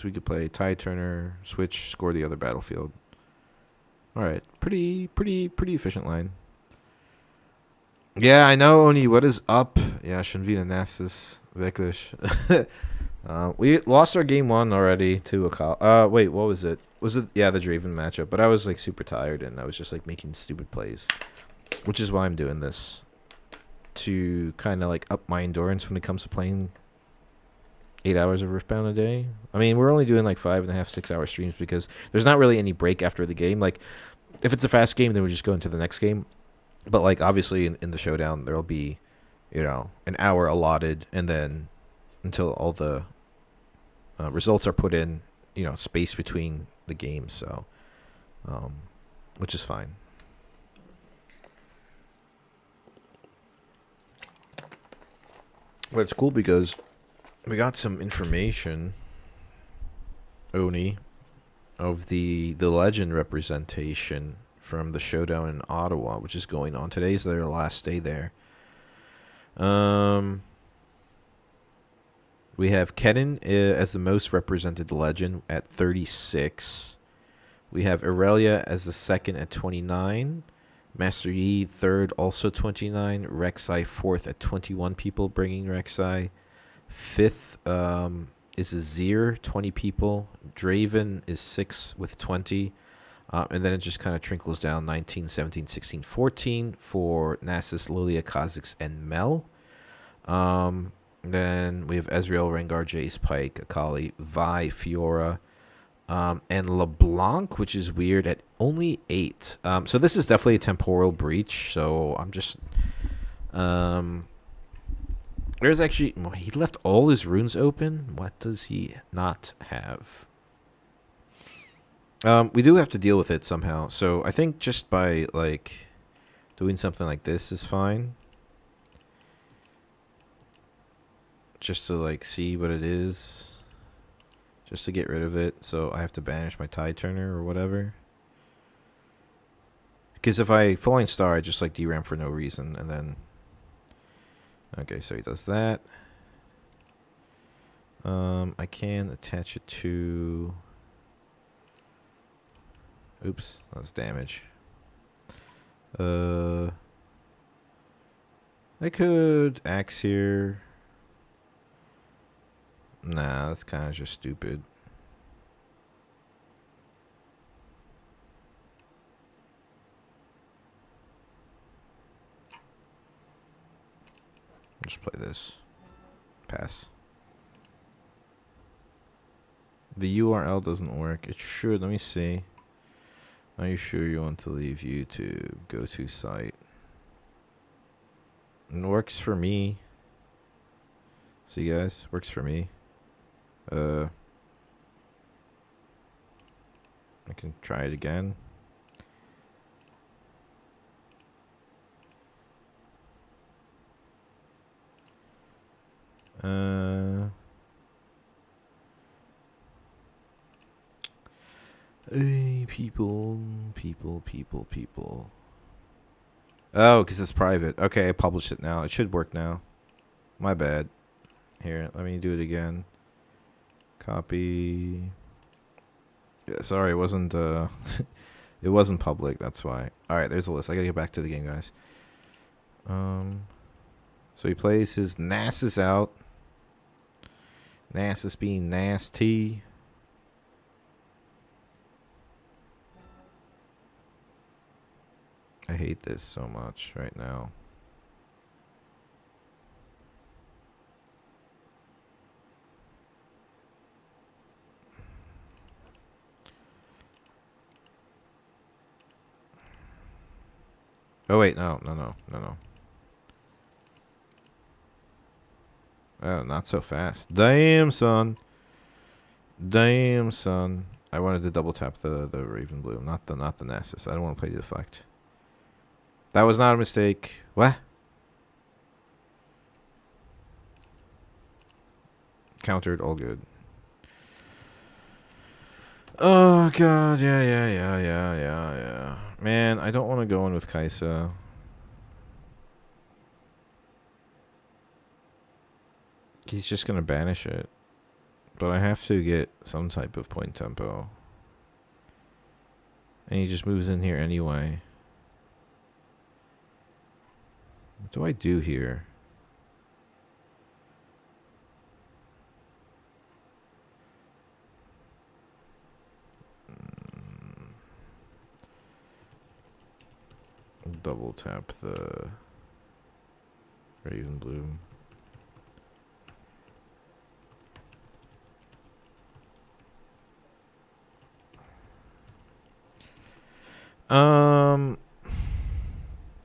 A: we could play Tide Turner, switch, score the other battlefield. Alright, pretty efficient line. Yeah, I know, Oni, what is up? Yeah, Shinvina Nasus, Veklish. We lost our game 1 already to a wait, what was it? Was it, yeah, the Draven matchup, but I was like super tired and I was just like making stupid plays. Which is why I'm doing this. To kind of like up my endurance when it comes to playing 8 hours of Riftbound a day. I mean, we're only doing like 5.5, 6 hour streams because there's not really any break after the game. Like, if it's a fast game, then we just go into the next game. But like, obviously in the Showdown, there'll be, you know, an hour allotted, and then until all the results are put in, you know, space between the games. So, which is fine. But it's cool because we got some information, Oni, of the legend representation from the Showdown in Ottawa, which is going on. Today's their last day there. We have Kennen as the most represented legend at 36. We have Aurelia as the second at 29. Master Yi third, also 29. Rek'Sai fourth at 21 people, bringing Rek'Sai. Fifth is Azir, 20 people. Draven is 6 with 20. And then it just kind of trickles down 19, 17, 16, 14 for Nasus, Lilia, Kha'Zix, and Mel. Then we have Ezreal, Rengar, Jace, Pyke, Akali, Vi, Fiora, and LeBlanc, which is weird, at only 8. So this is definitely a temporal breach. So I'm just... there's actually... Well, he left all his runes open. What does he not have? We do have to deal with it somehow. So I think just by, like, doing something like this is fine. Just to, like, see what it is. Just to get rid of it. So I have to banish my Tide Turner or whatever. Because if I Falling Star, I just, like, DRAM for no reason. And then... Okay, so he does that. I can attach it to... Oops, that's damage. I could Axe here. Nah, that's kind of just stupid. Just play this. Pass. The URL doesn't work. It should. Let me see. Are you sure you want to leave YouTube? Go to site. It works for me. See, guys? Works for me. I can try it again. Hey, people. Oh, because it's private. Okay, I published it now. It should work now. My bad. Here, let me do it again. Copy. Yeah, sorry, it wasn't it wasn't public, that's why. Alright, there's a list. I gotta get back to the game, guys. So he plays his Nasus out. Nasus being nasty. I hate this so much right now. Oh wait, no. Oh, not so fast. Damn, son. I wanted to double tap the Raven Blue, not the Nasus. I don't want to play the deflect. That was not a mistake. What? Countered, all good. Oh god, yeah. Man, I don't want to go in with Kaisa. He's just gonna banish it. But I have to get some type of point tempo. And he just moves in here anyway. What do I do here? Double tap the Raven Bloom.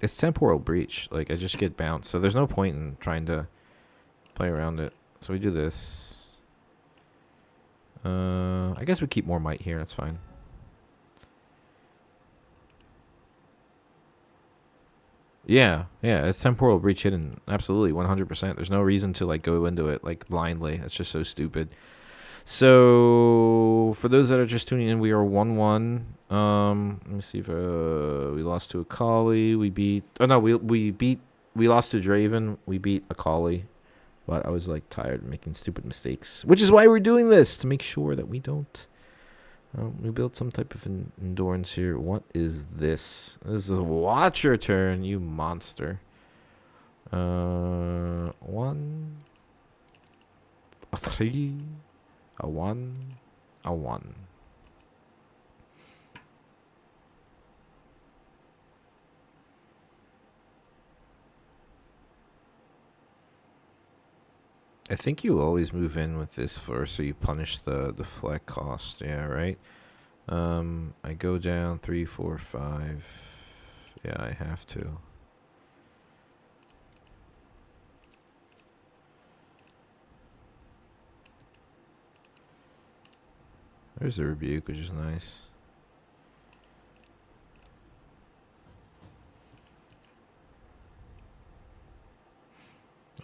A: It's temporal breach. Like, I just get bounced, so there's no point in trying to play around it. So we do this. I guess we keep more might here. That's fine. Yeah, it's temporal breach hidden. Absolutely, 100%. There's no reason to like go into it like blindly. That's just so stupid. So for those that are just tuning in, we are 1-1. Let me see if we lost to Akali. We beat. Oh no, we lost to Draven. We beat Akali, but I was like tired of making stupid mistakes, which is why we're doing this, to make sure that we don't. We built some type of endurance here. What is this? This is a Watcher turn, you monster. 1, a 3, a 1, a 1. I think you always move in with this first, so you punish the deflect cost. Yeah, right. I go down 3, 4, 5. Yeah, I have to. There's a rebuke, which is nice.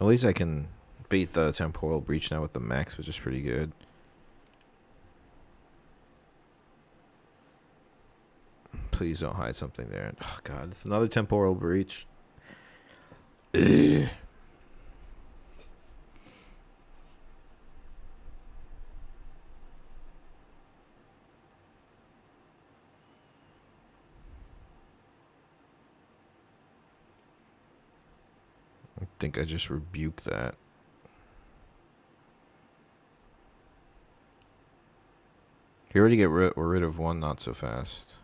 A: At least I can bait the temporal breach now with the max, which is pretty good. Please don't hide something there. Oh god, it's another temporal breach. Ugh. I think I just rebuked that. You already get rid of one not so fast.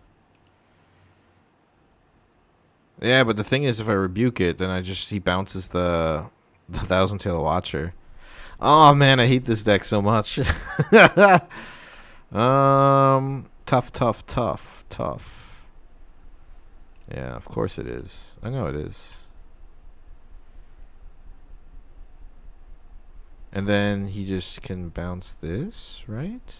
A: Yeah, but the thing is, if I rebuke it, then he bounces the Thousand Tail Watcher. Oh man, I hate this deck so much. Tough. Yeah, of course it is. I know it is. And then he just can bounce this, right?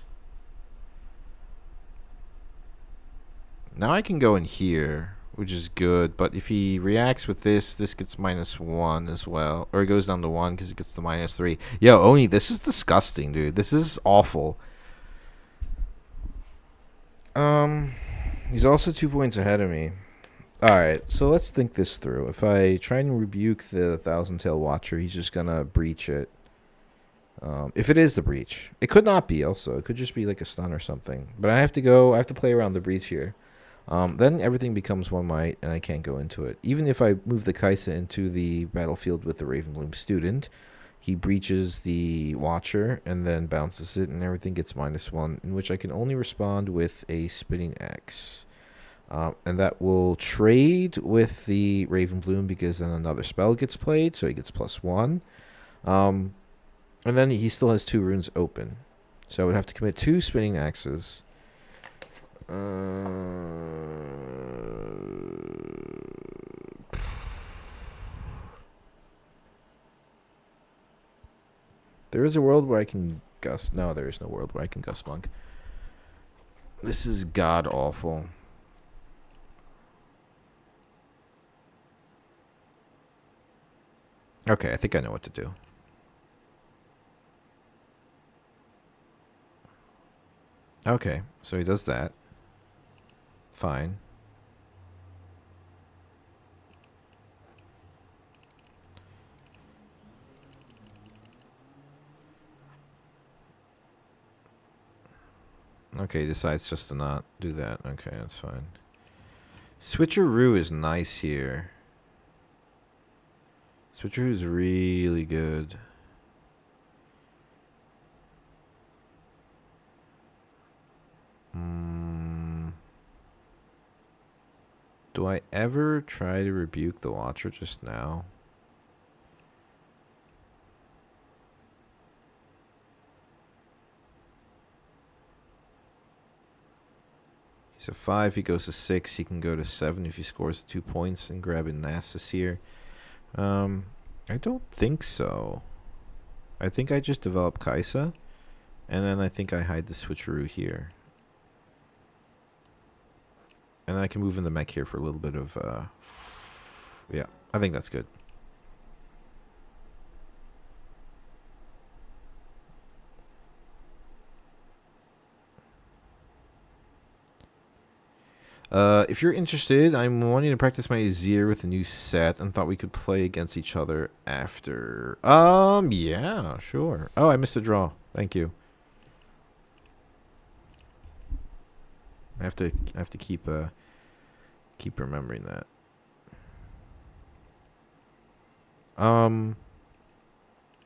A: Now I can go in here, which is good. But if he reacts with this, this gets -1 as well. Or it goes down to 1 because it gets the -3. Yo, Oni, this is disgusting, dude. This is awful. He's also 2 points ahead of me. Alright, so let's think this through. If I try and rebuke the Thousand Tail Watcher, he's just gonna breach it. If it is the breach. It could not be also. It could just be like a stun or something. But I have to play around the breach here. Then everything becomes 1 might, and I can't go into it. Even if I move the Kaisa into the battlefield with the Ravenbloom student, he breaches the Watcher and then bounces it, and everything gets -1, in which I can only respond with a Spinning Axe. And that will trade with the Ravenbloom because then another spell gets played, so he gets +1. And then he still has 2 runes open. So I would have to commit 2 Spinning Axes. There is a world where I can Gust. No, there is no world where I can Gust Monk. This is god awful. Okay, I think I know what to do. Okay, so he does that. Fine. Okay, he decides just to not do that. Okay, that's fine. Switcheroo is nice here. Switcheroo is really good. Do I ever try to rebuke the Watcher just now? He's a 5, he goes to 6, he can go to 7 if he scores 2 points and grab a Nasus here. I don't think so. I think I just develop Kaisa, and then I think I hide the Switcheroo here. And then I can move in the mech here for a little bit of, yeah, I think that's good. If you're interested, I'm wanting to practice my Azir with a new set and thought we could play against each other after. Yeah, sure. Oh, I missed a draw. Thank you. I have to keep remembering that.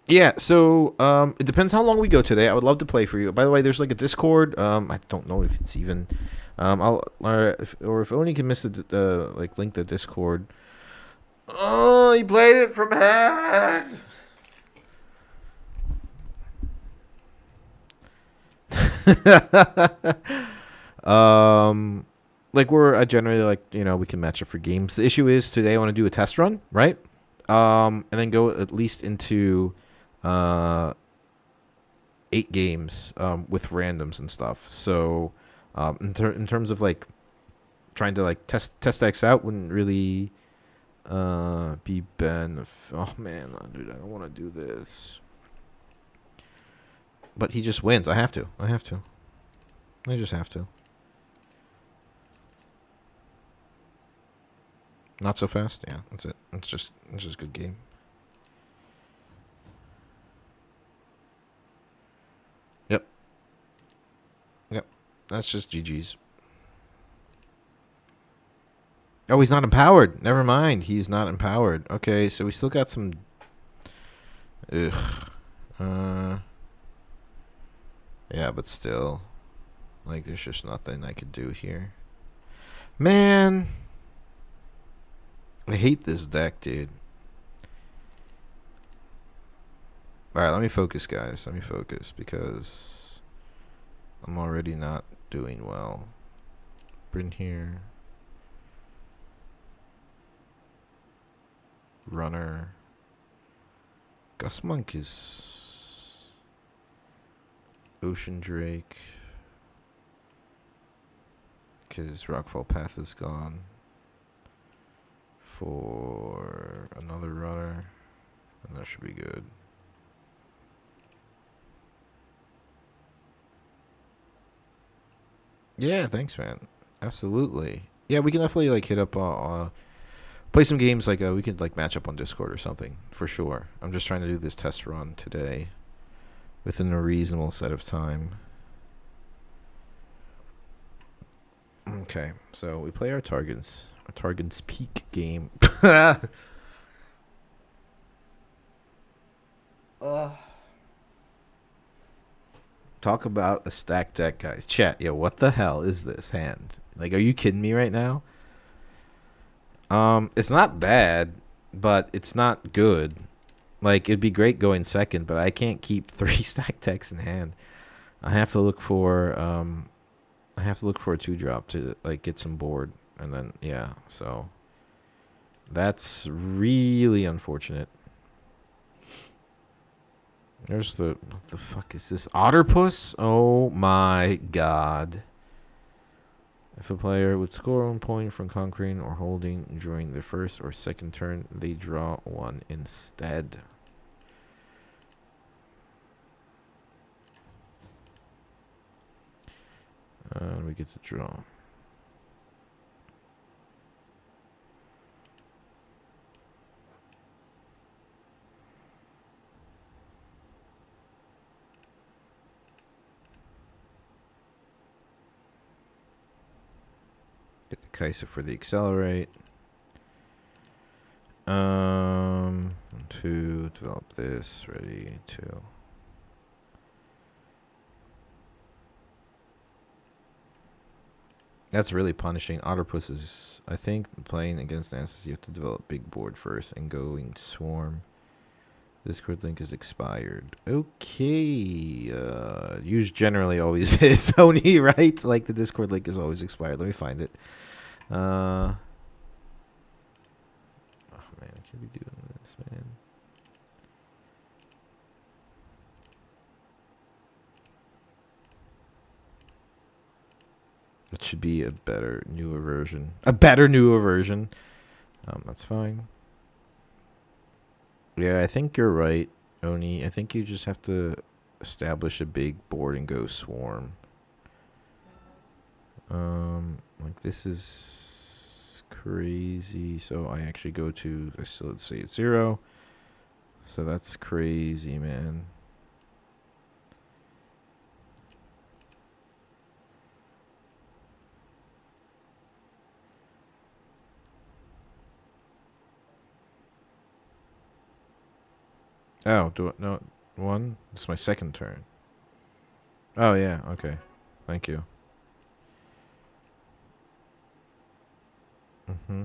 A: Yeah, so it depends how long we go today. I would love to play for you. By the way, there's like a Discord. I don't know if it's even if only can miss the like link the Discord. Oh, he played it from hand. Like I generally like, you know, we can match up for games. The issue is today I want to do a test run, right? And then go at least into 8 games with randoms and stuff. So in terms of like trying to like test X out wouldn't really be oh man, dude, I don't want to do this. But he just wins. I have to. I just have to. Not so fast. Yeah, that's it. It's just a good game. Yep. That's just GG's. Oh, he's not empowered. Never mind. He's not empowered. Okay, so we still got some. Ugh. Yeah, but still, like, there's just nothing I could do here. Man, I hate this deck, dude. Alright, let me focus, guys. Let me focus, because I'm already not doing well. Bring here. Runner. Gusmonk is Ocean Drake. Because Rockfall Path is gone. For another runner. And that should be good. Yeah, thanks, man. Absolutely. Yeah, we can definitely like hit up play some games like we could like match up on Discord or something for sure. I'm just trying to do this test run today within a reasonable set of time. Okay, so we play our Targon's Peak game. Talk about a stacked deck, guys. Chat, yo, what the hell is this hand? Like, are you kidding me right now? It's not bad, but it's not good. Like, it'd be great going second, but I can't keep 3 stacked decks in hand. I have to look for a 2-drop to like get some board, and then yeah, so that's really unfortunate. There's what the fuck is this? Otterpuss? Oh my god. If a player would score 1 point from conquering or holding during the first or second turn, they draw 1 instead. we get to draw. Get the Kaiser for the accelerate. To develop this, ready to. That's really punishing. Otterpuss is, I think, playing against Nasus, you have to develop big board first and going swarm. Discord link is expired. Okay. Use generally always is Sony, right? Like the Discord link is always expired. Let me find it. Oh man, I can't be doing this, man. It should be a better, newer version. A better, newer version. That's fine. Yeah, I think you're right, Oni. I think you just have to establish a big board and go swarm. Like this is crazy. So I actually go to, so let's say it's 0. So that's crazy, man. Oh, do it. No, 1. It's my second turn. Oh yeah. Okay. Thank you. Mm-hmm.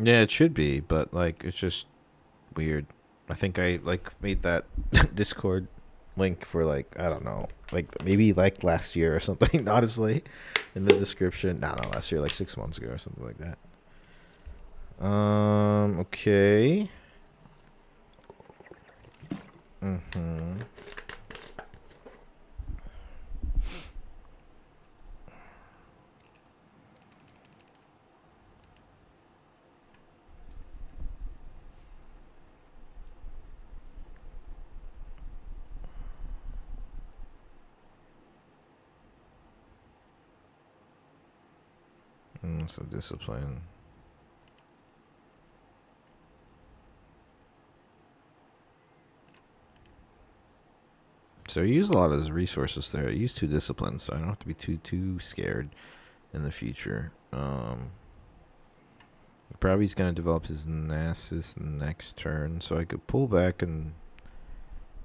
A: Yeah, it should be, but like it's just weird. I think I like made that Discord link for like, I don't know, like maybe like last year or something, honestly, in the description. No, not last year, like 6 months ago or something like that. Okay. Mm-hmm. So discipline. So I use a lot of his resources there. I use 2 disciplines, so I don't have to be too scared in the future. Probably he's gonna develop his Nasus next turn, so I could pull back and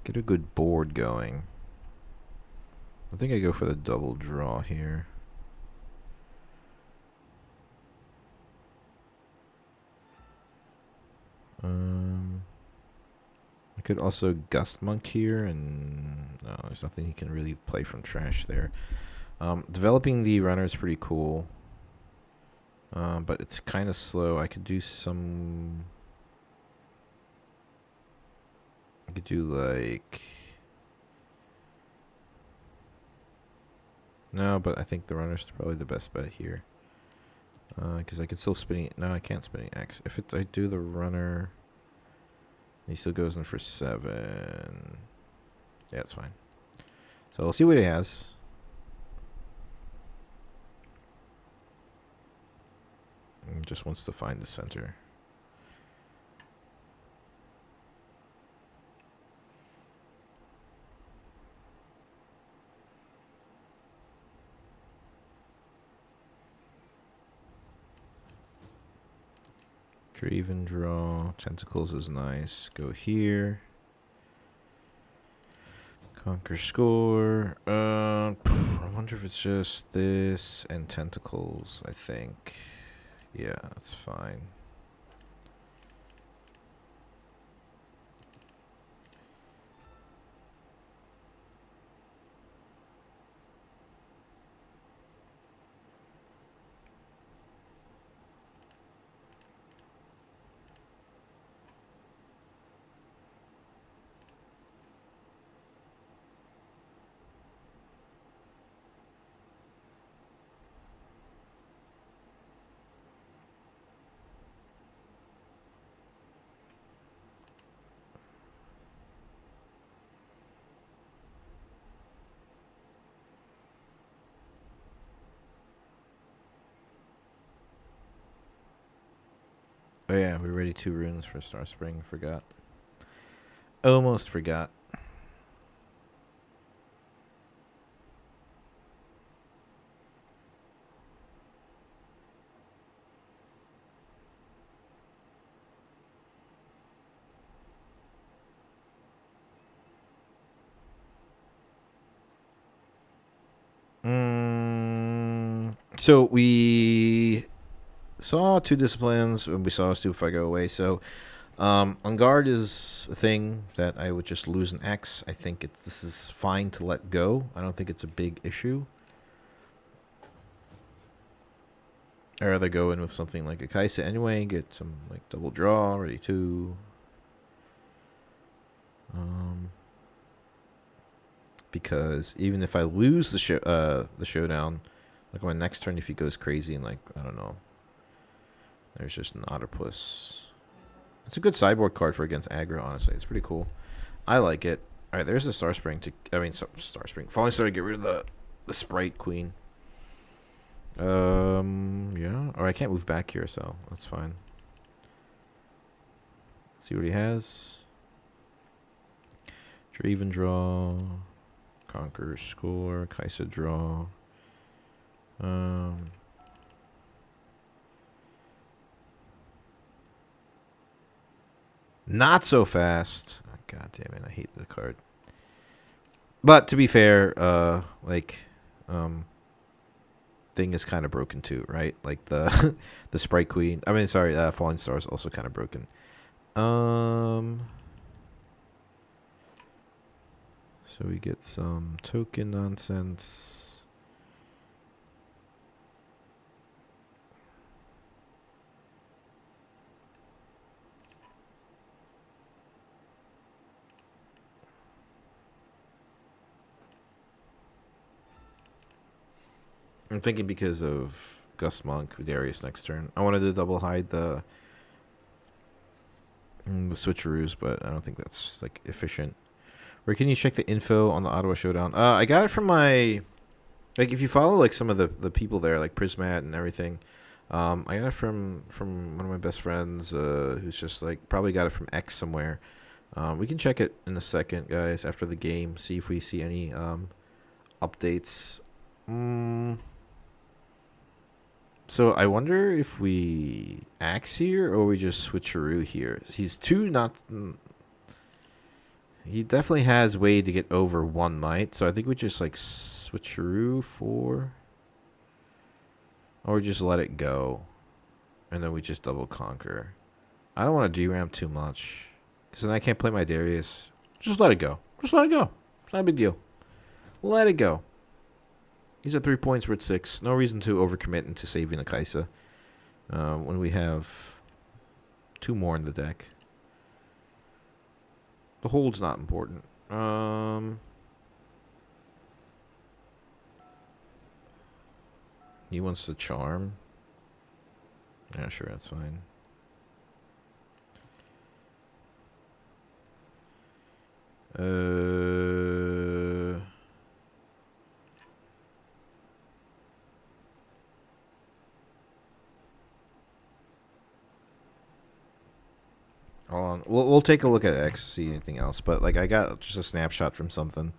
A: get a good board going. I think I go for the double draw here. I could also Gust Monk here, and no, there's nothing he can really play from trash there. Developing the runner is pretty cool, but it's kind of slow. I could do some. I could do like. No, but I think the runner's probably the best bet here. Because I could still spinning. No, I can't spinning X. If it's I do the runner, he still goes in for 7. Yeah, it's fine. So we'll see what he has. He just wants to find the center. Draven draw. Tentacles is nice. Go here. Conquer score. I wonder if it's just this and tentacles, I think. Yeah, that's fine. Oh yeah, we're ready 2 runes for Star Spring. Forgot. Almost forgot. So we saw 2 disciplines and we saw Stupefy go away. So on guard is a thing that I would just lose an X. I think this is fine to let go. I don't think it's a big issue. I'd rather go in with something like a Kaisa anyway, get some like double draw, ready to. Because even if I lose the showdown, like on my next turn, if he goes crazy and like I don't know, there's just an Otterpuss. It's a good sideboard card for against aggro. Honestly, it's pretty cool. I like it. All right, there's a Star Spring to. I mean, Star Spring. Falling Star to get rid of the Sprite Queen. Yeah. Or I can't move back here, so that's fine. See what he has. Draven draw. Conqueror score. Kaisa draw. Not so fast. Oh, God damn it! I hate the card. But to be fair, thing is kind of broken too, right? Like the the Sprite Queen. I mean, sorry, Falling Star is also kind of broken. So we get some token nonsense. I'm thinking because of Gus Monk, Darius next turn. I wanted to double hide the switcheroos, but I don't think that's like efficient. Where can you check the info on the Ottawa Showdown? I got it from my, like, if you follow like some of the people there, like Prismat and everything. I got it from one of my best friends, who's just like probably got it from X somewhere. We can check it in a second, guys, after the game. See if we see any updates. So I wonder if we axe here or we just switcheroo here. He's not. He definitely has way to get over 1 might, so I think we just like switcheroo 4, or just let it go, and then we just double conquer. I don't want to deramp too much, because then I can't play my Darius. Just let it go. Just let it go. It's not a big deal. Let it go. He's at 3 points. We're at 6. No reason to overcommit into saving a Kaisa when we have 2 more in the deck. The hold's not important. He wants to charm. Yeah, sure, that's fine. Hold on. We'll take a look at X, see anything else. But like I got just a snapshot from something.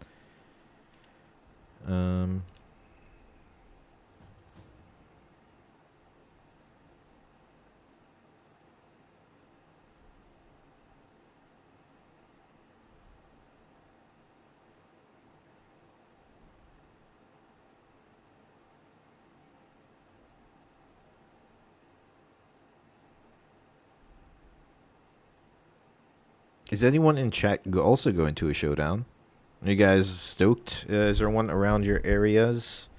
A: Is anyone in chat also going to a showdown? Are you guys stoked? Is there one around your areas?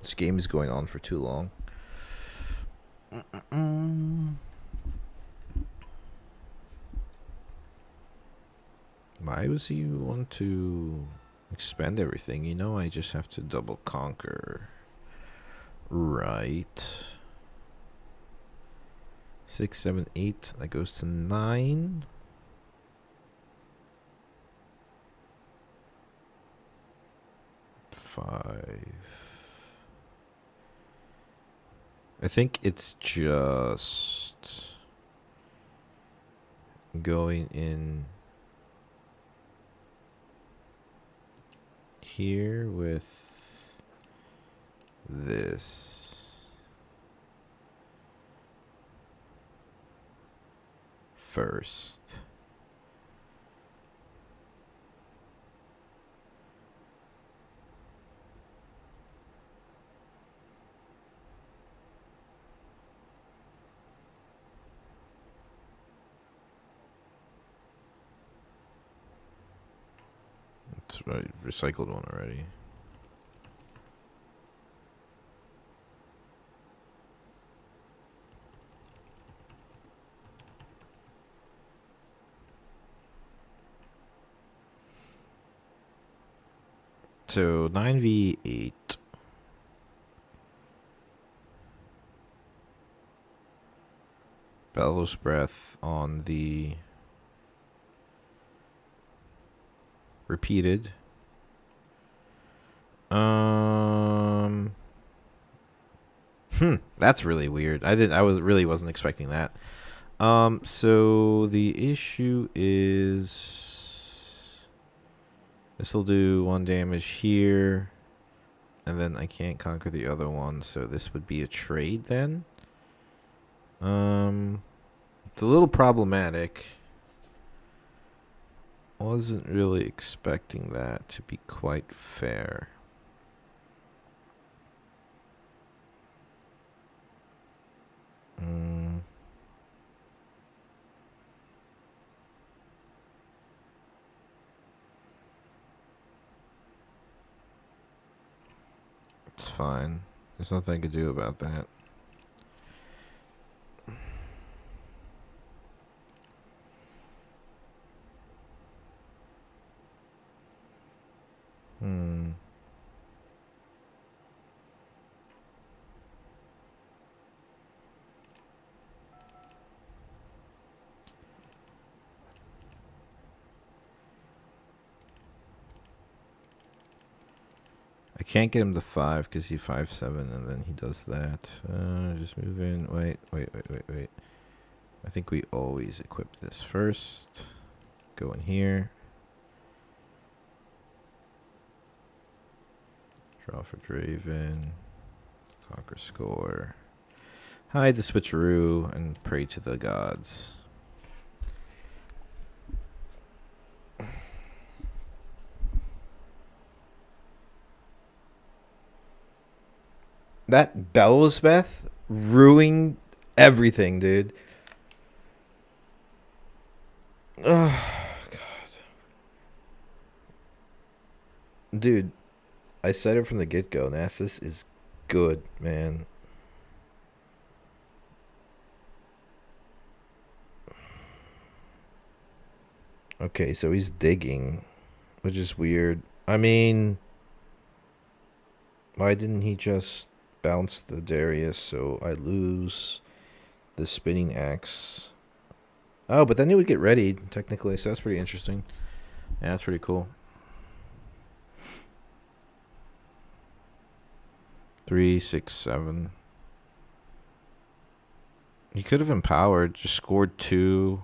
A: This game is going on for too long. Why does he want to expand everything? You know, I just have to double conquer. Right. 6, 7, 8. That goes to 9. Five. I think it's just going in here with this first. That's right, recycled one already. So 9v8. Bellows Breath on the repeated. That's really weird. I really wasn't expecting that. So the issue is this will do 1 damage here, and then I can't conquer the other one, so this would be a trade then. It's a little problematic. Wasn't really expecting that, to be quite fair. It's fine. There's nothing I could do about that. I can't get him to 5 because he's 5/7, and then he does that. Just move in. Wait. I think we always equip this first. Go in here. Draw for Draven. Conquer score. Hide the switcheroo and pray to the gods. That Bellsbeth ruined everything, dude. Oh, God. Dude, I said it from the get-go. Nasus is good, man. Okay, so he's digging, which is weird. I mean, why didn't he just bounce the Darius so I lose the spinning axe? Oh, but then he would get readied, technically, so that's pretty interesting. Yeah, that's pretty cool. 3, 6, 7. He could have empowered, just scored 2.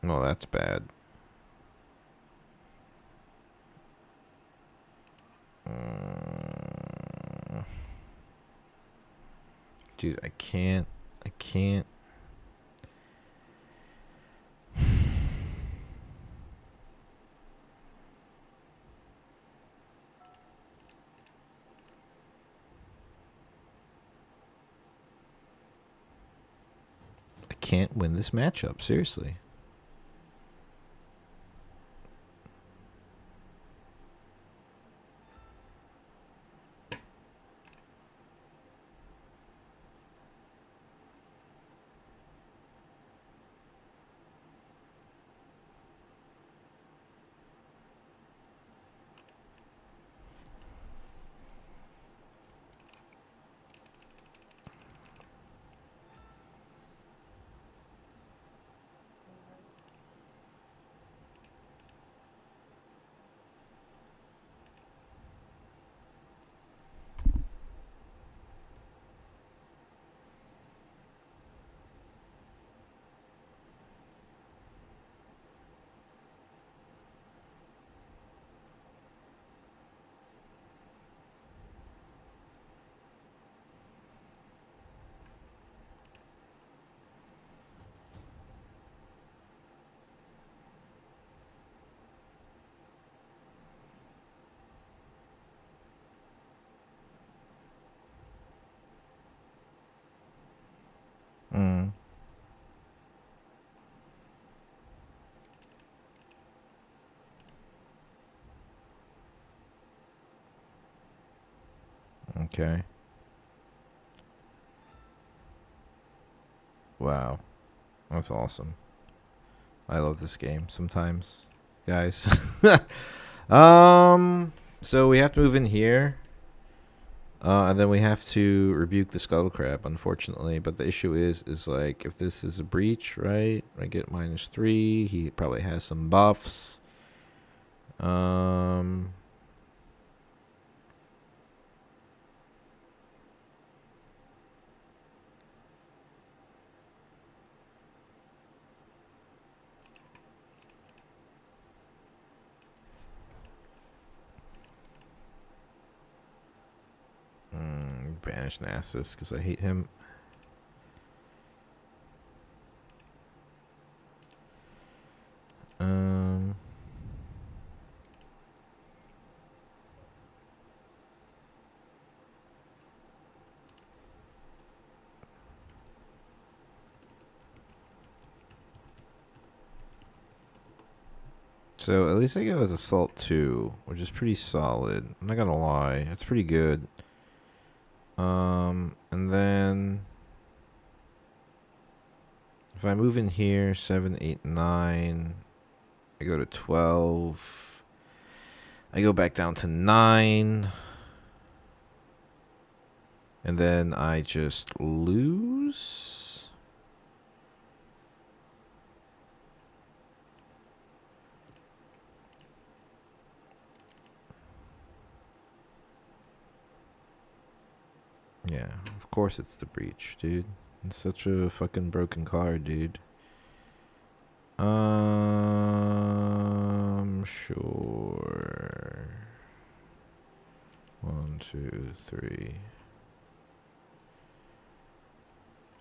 A: Well, that's bad. Dude, I can't. I can't win this matchup, seriously. Okay. Wow. That's awesome. I love this game sometimes, guys. So we have to move in here. And then we have to rebuke the scuttle crab, unfortunately. But the issue is like, if this is a breach, right? I get -3. He probably has some buffs. Banish Nasus because I hate him. So at least I go with Assault 2, which is pretty solid. I'm not gonna lie, it's pretty good. And then if I move in here, 7, 8, 9, I go to 12. I go back down to 9. And then I just lose. Yeah, of course it's the breach, dude. It's such a fucking broken card, dude. Sure. 1, 2, 3.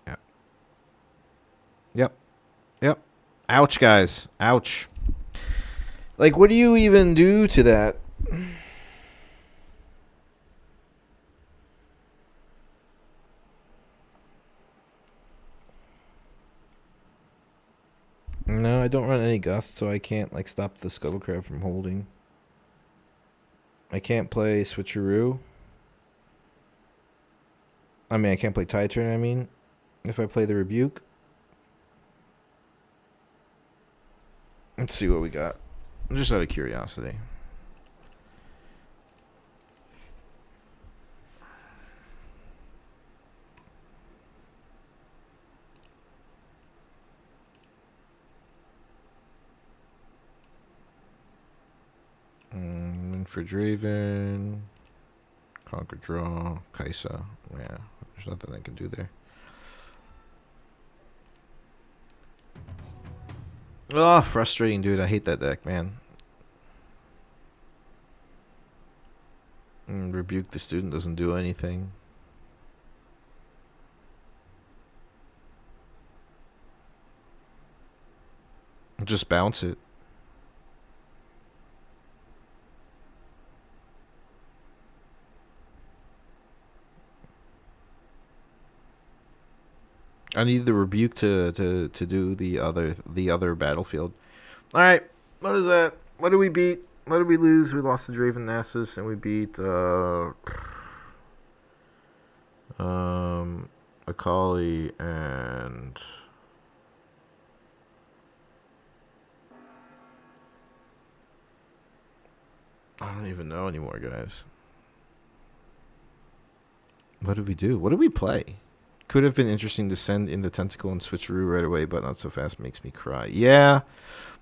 A: Yep. Yep. Yep. Ouch, guys. Ouch. Like, what do you even do to that? No, I don't run any gusts, so I can't, like, stop the scuttle crab from holding. I can't play switcheroo. I mean, I can't play tie turn, I mean, if I play the rebuke. Let's see what we got. Just out of curiosity. For Draven, Conquer Draw, Kaisa. Yeah, there's nothing I can do there. Oh, frustrating, dude. I hate that deck, man. Rebuke the student doesn't do anything. Just bounce it. I need the rebuke to do the other battlefield. All right, what is that? What did we beat? What did we lose? We lost to Draven Nasus, and we beat Akali and I don't even know anymore, guys. What did we do? What did we play? Could have been interesting to send in the tentacle and switcheroo right away, but not so fast makes me cry. Yeah,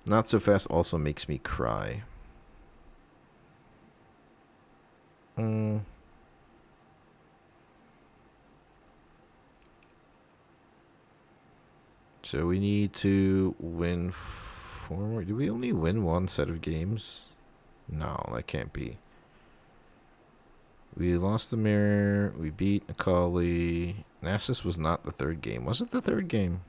A: not so fast also makes me cry. So we need to win 4 more. Do we only win 1 set of games? No, that can't be. We lost the mirror. We beat Akali. Nasus was not the 3rd game. Was it the 3rd game?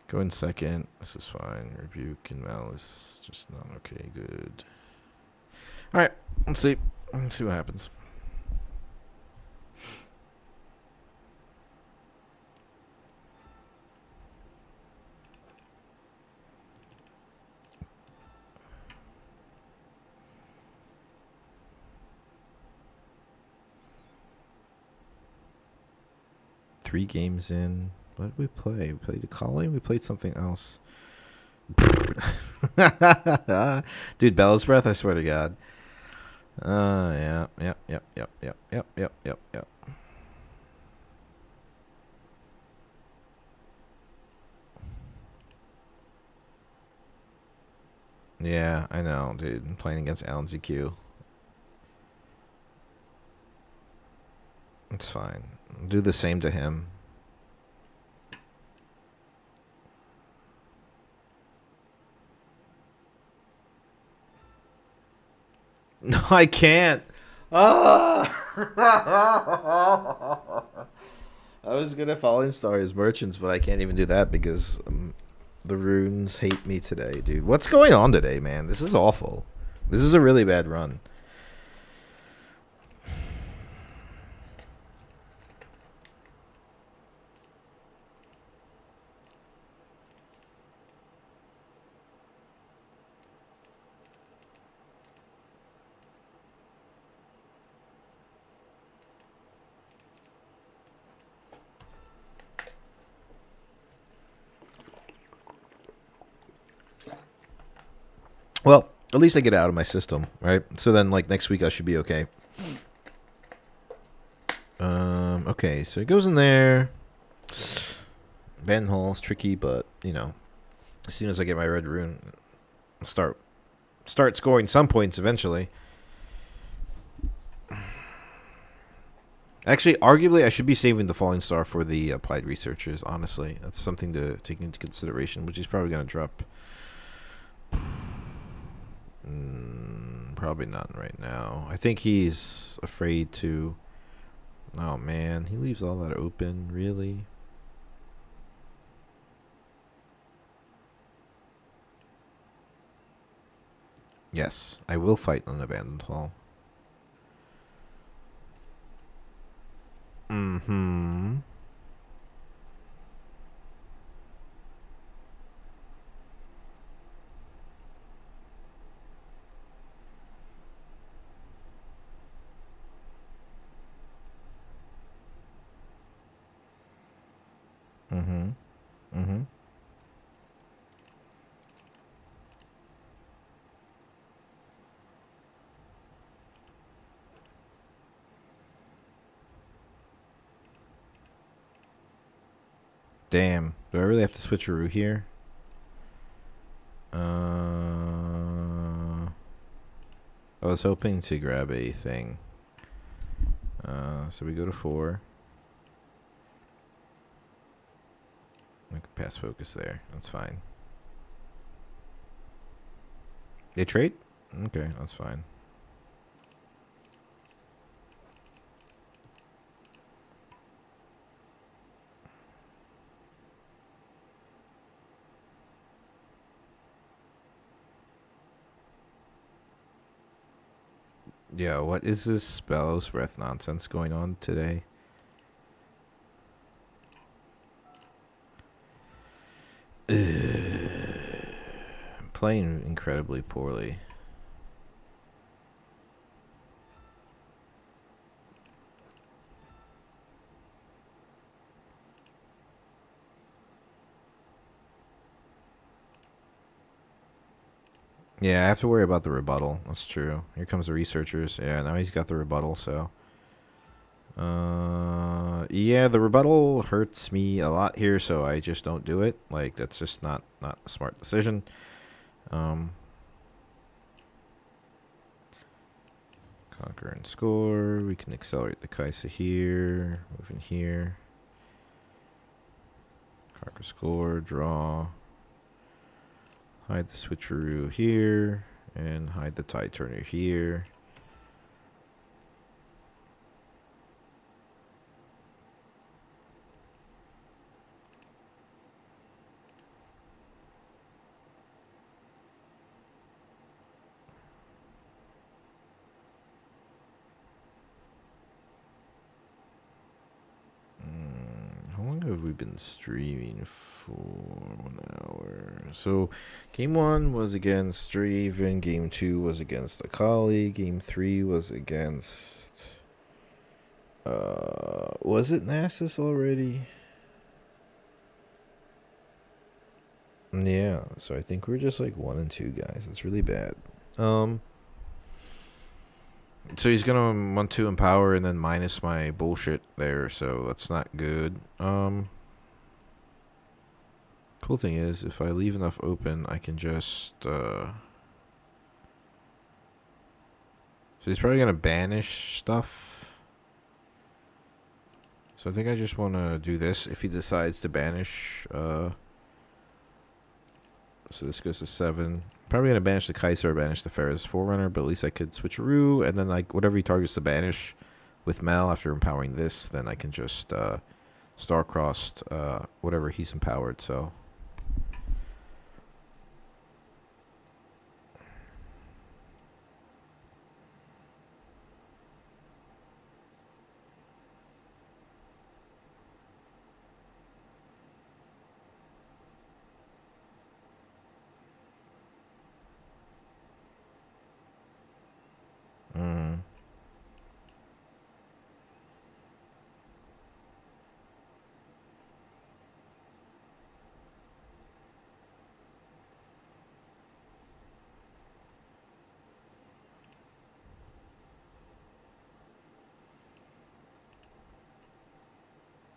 A: Go in 2nd. This is fine. Rebuke and Malice. Just not okay. Good. Alright. Let's see. Let's see what happens. 3 games in. What did we play? We played a calling. We played something else. Dude, Bella's Breath, I swear to God. Yeah. Yeah, I know, dude. I'm playing against Alan ZQ. It's fine. I'll do the same to him. No, I can't. I was gonna Falling Stars Merchants, but I can't even do that because the runes hate me today, dude. What's going on today, man? This is awful. This is a really bad run. Well, at least I get it out of my system, right? So then, like, next week I should be okay. Okay, so it goes in there. Ban Hall's tricky, but, you know, as soon as I get my red rune, I'll start scoring some points eventually. Actually, arguably, I should be saving the Falling Star for the Applied Researchers, honestly. That's something to take into consideration, which he's probably going to drop. Probably not right now. I think he's afraid to... Oh, man. He leaves all that open. Really? Yes. I will fight on Abandoned Hall. Mm-hmm. Mm-hmm. Mm-hmm. Damn. Do I really have to switch a route here? I was hoping to grab a thing. So we go to 4. I can pass focus there. That's fine. They trade? Okay, that's fine. Yeah, what is this Bellows Breath nonsense going on today? I'm playing incredibly poorly. Yeah, I have to worry about the rebuttal. That's true. Here comes the researchers. Yeah, now he's got the rebuttal, so... yeah, the rebuttal hurts me a lot here, so I just don't do it. Like, that's just not a smart decision. Conquer and score. We can accelerate the Kaisa here. Move in here. Conquer, score, draw. Hide the switcheroo here. And hide the Tide Turner here. How long have we been streaming for? 1 hour. So, game 1 was against Draven. Game 2 was against Akali. Game 3 was against... Was it Nasus already? Yeah, so I think we're just like 1 and 2 guys. That's really bad. So he's gonna want to empower and then minus my bullshit there, so that's not good. Cool thing is, if I leave enough open, I can just, So he's probably gonna banish stuff. So I think I just want to do this if he decides to banish, So this goes to 7. Probably gonna banish the Kaiser or banish the Ferris Forerunner, but at least I could switcheroo, and then like whatever he targets to banish with Mal after empowering this, then I can just star-crossed whatever he's empowered, so.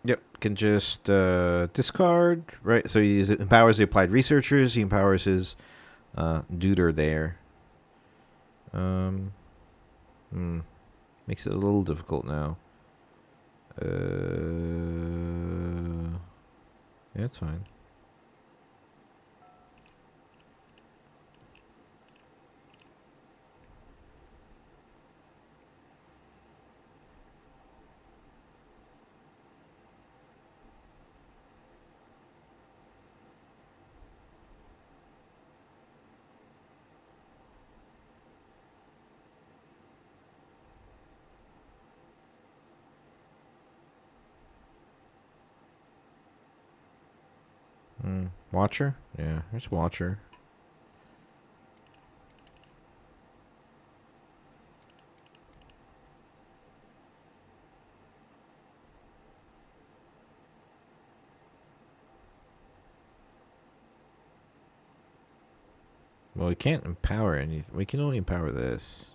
A: Yep, can just discard, right? So he empowers the applied researchers. He empowers his duder there. Makes it a little difficult now. Yeah, it's fine. Watcher? Yeah, there's Watcher. Well, we can't empower anything. We can only empower this.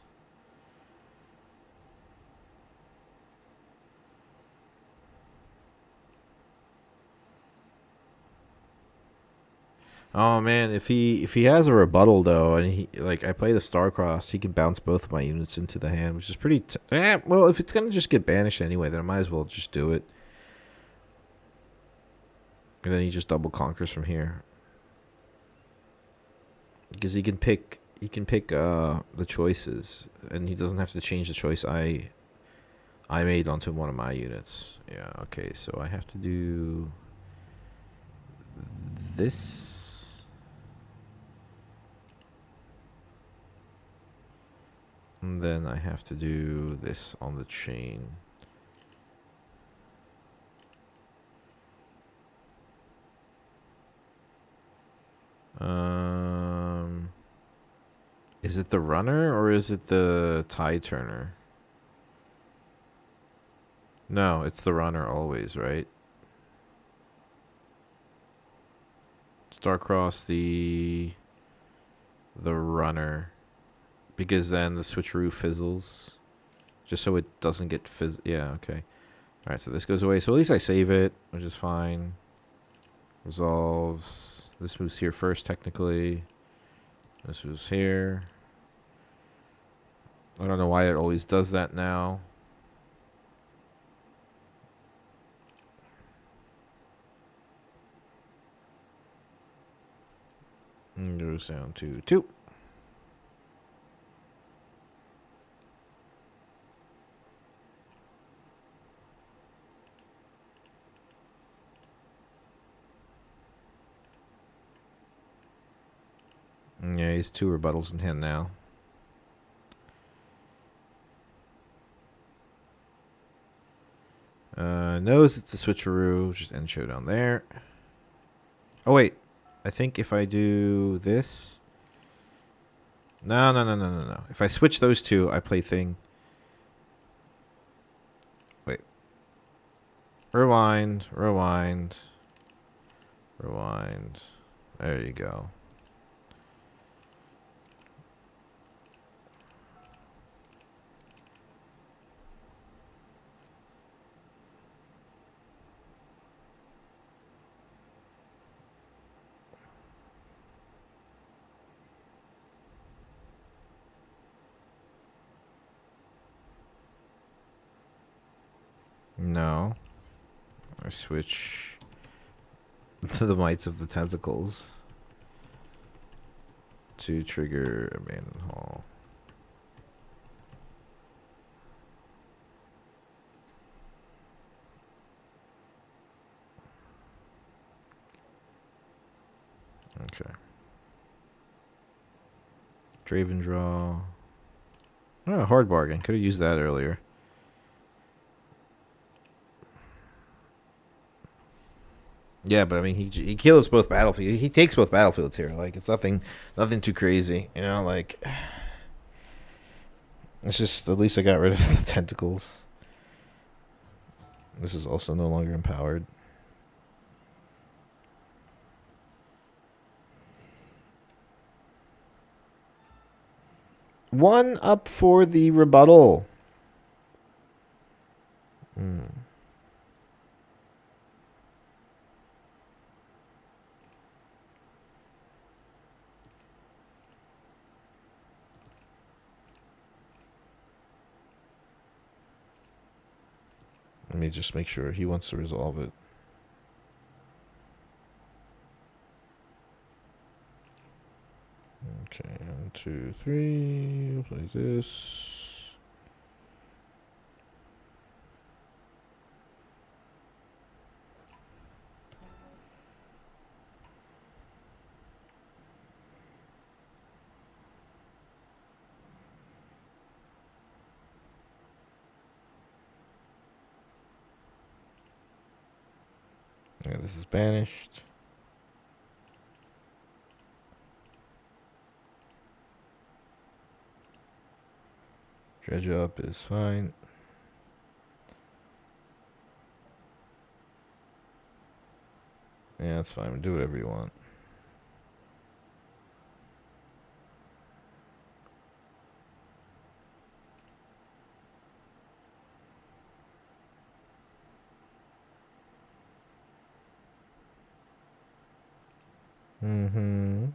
A: Oh man, if he has a rebuttal though, and he like I play the Starcross, he can bounce both of my units into the hand, which is pretty. Well, if it's gonna just get banished anyway, then I might as well just do it. And then he just double conquers from here, because he can pick the choices, and he doesn't have to change the choice I made onto one of my units. Yeah, okay, so I have to do this. And then I have to do this on the chain. Is it the runner or is it the tide turner? No, it's the runner always, right? Starcross the runner, because then the switcheroo fizzles, just so it doesn't get Yeah, okay. All right, so this goes away. So at least I save it, which is fine. Resolves. This moves here first, technically. This moves here. I don't know why it always does that now. And goes down to 2. Yeah, he's 2 rebuttals in hand now. Knows it's a switcheroo. Just end Showdown there. Oh, wait. I think if I do this... No. If I switch those two, I play thing. Wait. Rewind, rewind, rewind. There you go. No. I switch to the mites of the tentacles to trigger abandoned hall. Okay. Draven draw. Oh, hard bargain. Could have used that earlier. Yeah, but I mean, he kills both battlefields. He takes both battlefields here. Like, it's nothing too crazy. You know, like, it's just, at least I got rid of the tentacles. This is also no longer empowered. One up for the rebuttal. Let me just make sure he wants to resolve it. Okay, 1, 2, 3. Play this. Yeah, this is banished. Dredge up is fine. Yeah, that's fine. Do whatever you want. Mm-hmm.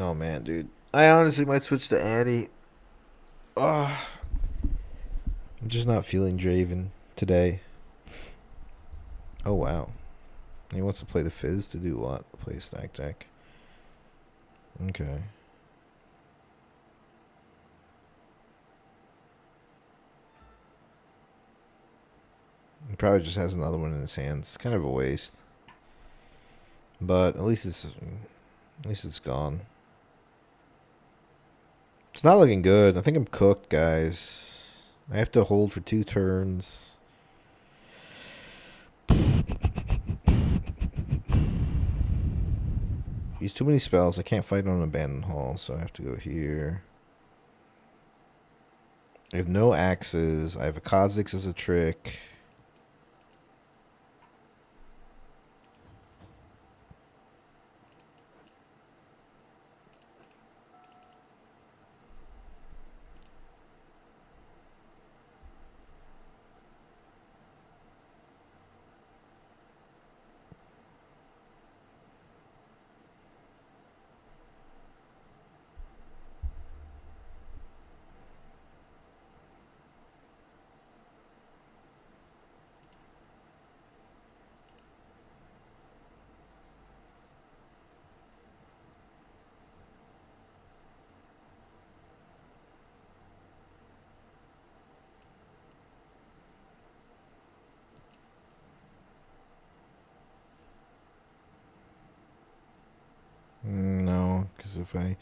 A: Oh man, dude. I honestly might switch to Addy. I'm just not feeling Draven today. Oh wow. He wants to play the Fizz to do what? Play a stack deck. Okay. He probably just has another one in his hands. It's kind of a waste. But at least it's gone. It's not looking good. I think I'm cooked, guys. I have to hold for 2 turns. Use too many spells. I can't fight on an abandoned hall, so I have to go here. I have no axes. I have a Kha'Zix as a trick. Because if I...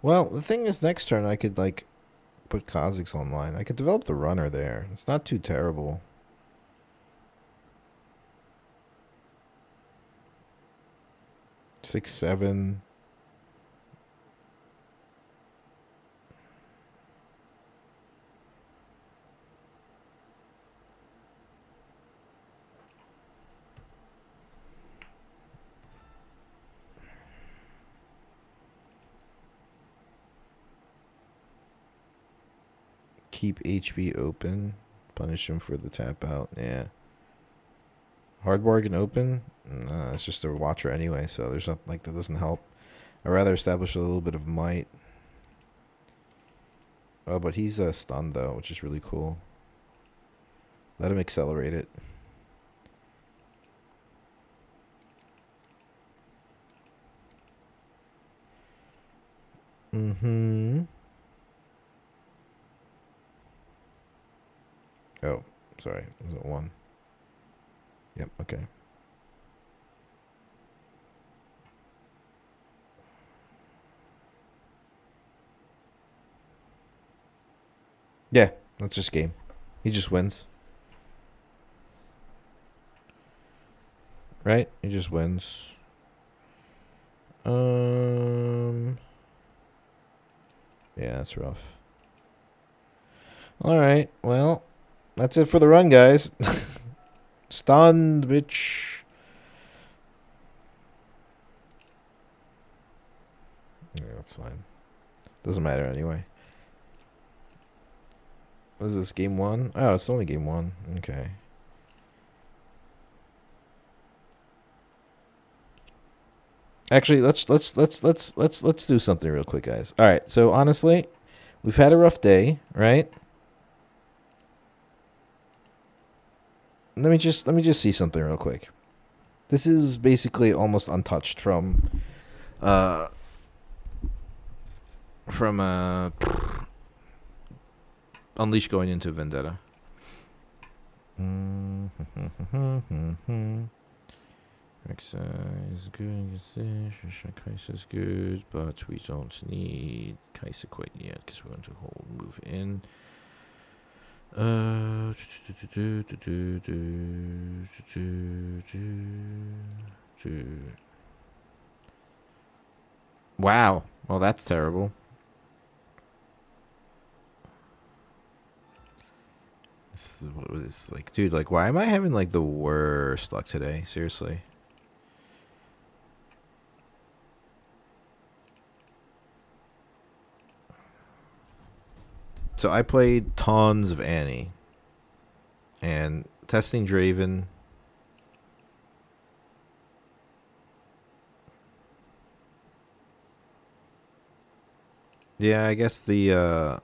A: Well, the thing is, next turn I could, like, put Kha'Zix online. I could develop the runner there. It's not too terrible. Six, seven. Keep HB open. Punish him for the tap out. Yeah. Hard bargain open? No, it's just a watcher anyway, so there's not like that doesn't help. I'd rather establish a little bit of might. Oh, but he's stunned though, which is really cool. Let him accelerate it. Mm-hmm. Oh, sorry. Was it one? Yep, okay. Yeah, that's just game. He just wins. Right? He just wins. Yeah, that's rough. Alright, well, that's it for the run, guys. Stunned, bitch. Yeah, that's fine. Doesn't matter anyway. What is this, game one? Oh, it's only game one. Okay. Actually, let's do something real quick, guys. All right. So honestly, we've had a rough day, right? Let me just see something real quick. This is basically almost untouched from Unleash going into Vendetta. Rek'Sai is good against this. Kaisa is good, but we don't need Kaisa quite yet because we want to hold move in. Wow. Well, that's terrible. This is what was like, dude. Like, why am I having like the worst luck today? Seriously. So I played tons of Annie. And testing Draven. Yeah, I guess so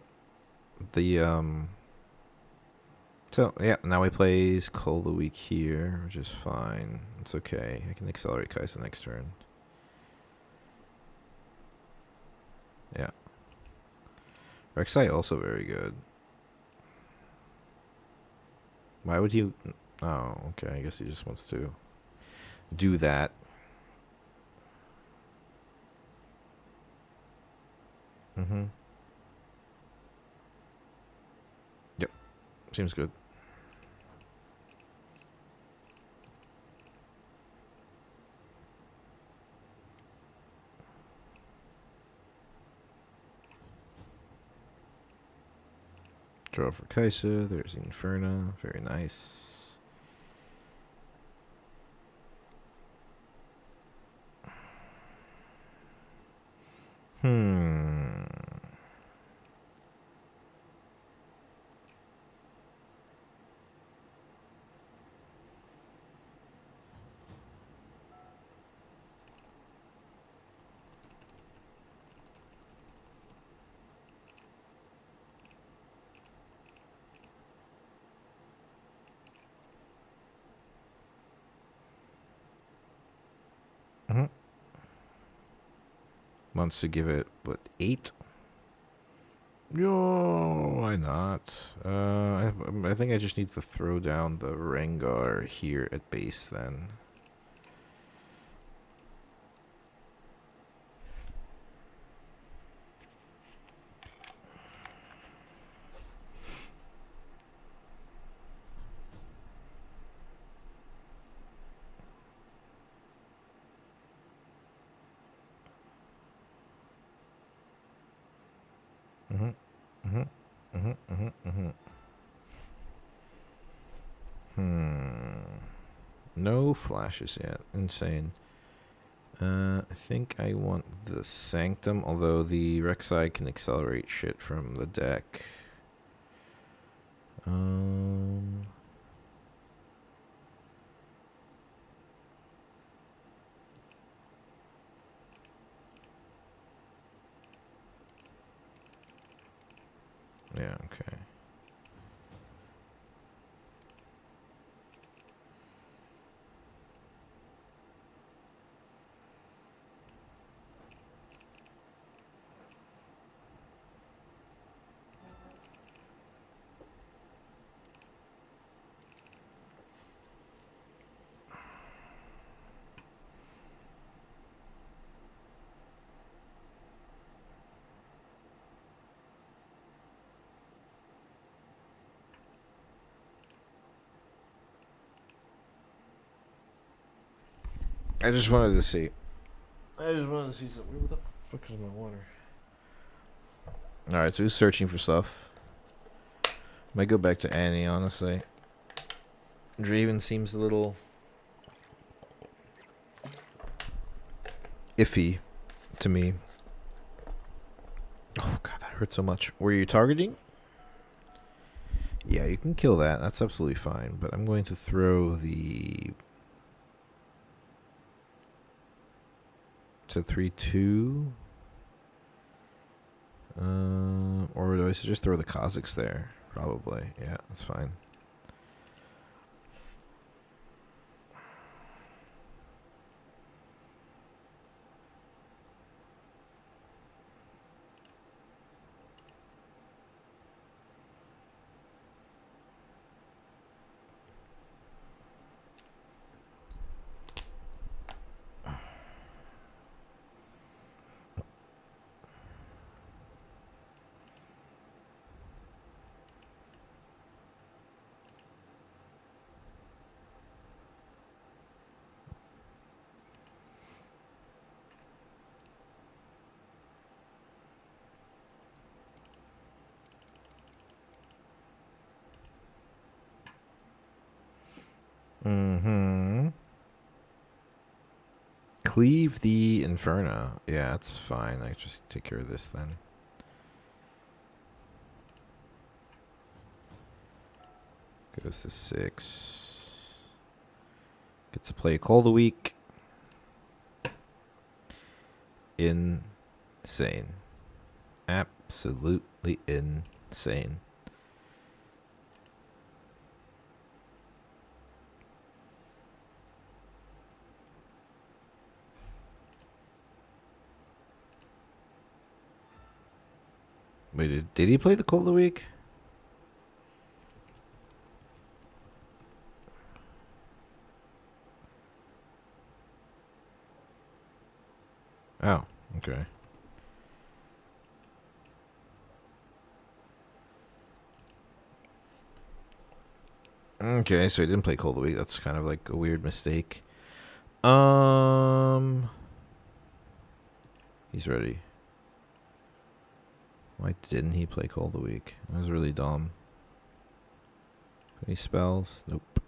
A: yeah, now he plays Cole the Week here, which is fine. It's okay. I can accelerate Kaisa next turn. Yeah. Rek'Sai also very good. Why would he... Oh, okay. I guess he just wants to do that. Mm-hmm. Yep. Seems good. Draw for Kaisa. There's Inferno. Very nice. Wants to give it, what, 8? Yo, why not? I think I just need to throw down the Rengar here at base then. No flashes yet. Insane. I think I want the Sanctum, although the Rek'Sai can accelerate shit from the deck. Yeah, okay. I just wanted to see. I just wanted to see something. What the fuck is my water? Alright, so who's searching for stuff? Might go back to Annie, honestly. Draven seems a little iffy to me. Oh god, that hurt so much. Were you targeting? Yeah, you can kill that. That's absolutely fine. But I'm going to throw the... to 3-2. Or do I just throw the Kha'Zix there? Probably. Yeah, that's fine. Mm-hmm. Cleave the Inferno. Yeah, that's fine. I just take care of this then. Goes to 6. Gets to play Call of the Week. Insane. Absolutely insane. Wait, did he play the Call of the Week? Oh, okay. Okay, so he didn't play Call of the Week. That's kind of like a weird mistake. He's ready. Why didn't he play Call of the Week? That was really dumb. Any spells? Nope.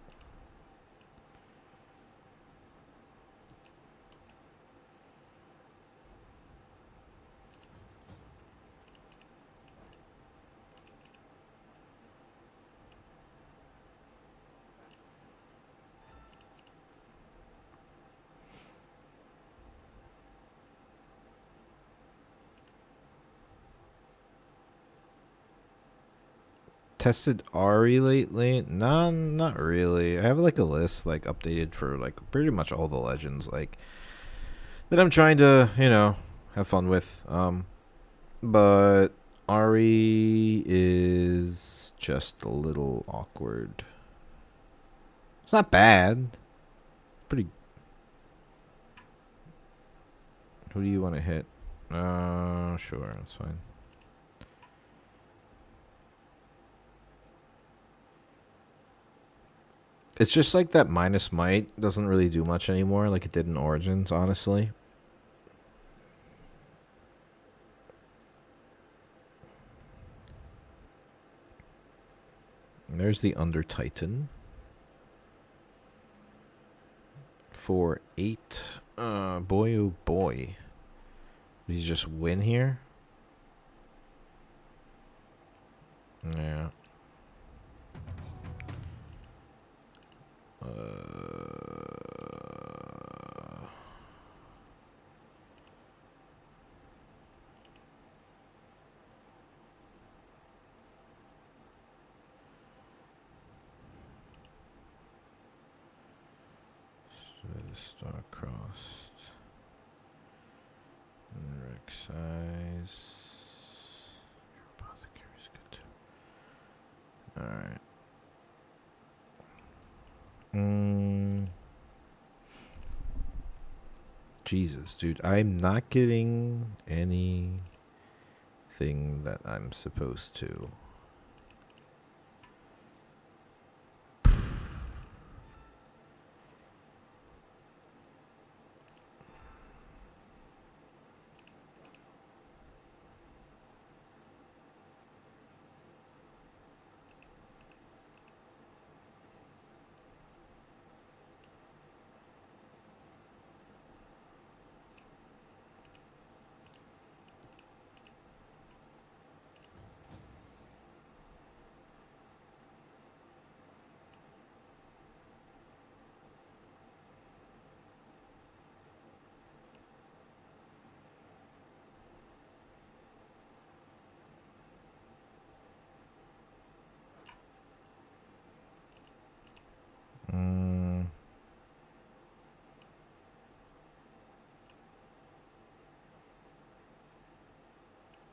A: Tested Ari lately? No, not really. I have like a list like updated for like pretty much all the legends like that I'm trying to, have fun with. But Ari is just a little awkward. It's not bad. Pretty. Who do you want to hit? Sure, that's fine. It's just like that minus might doesn't really do much anymore like it did in Origins, honestly. And there's the Under Titan. for 8. Boy, oh boy. Did he just win here? Yeah. Star crossed. Rick size. Apothecary's good too. Alright. Jesus, dude. I'm not getting anything that I'm supposed to.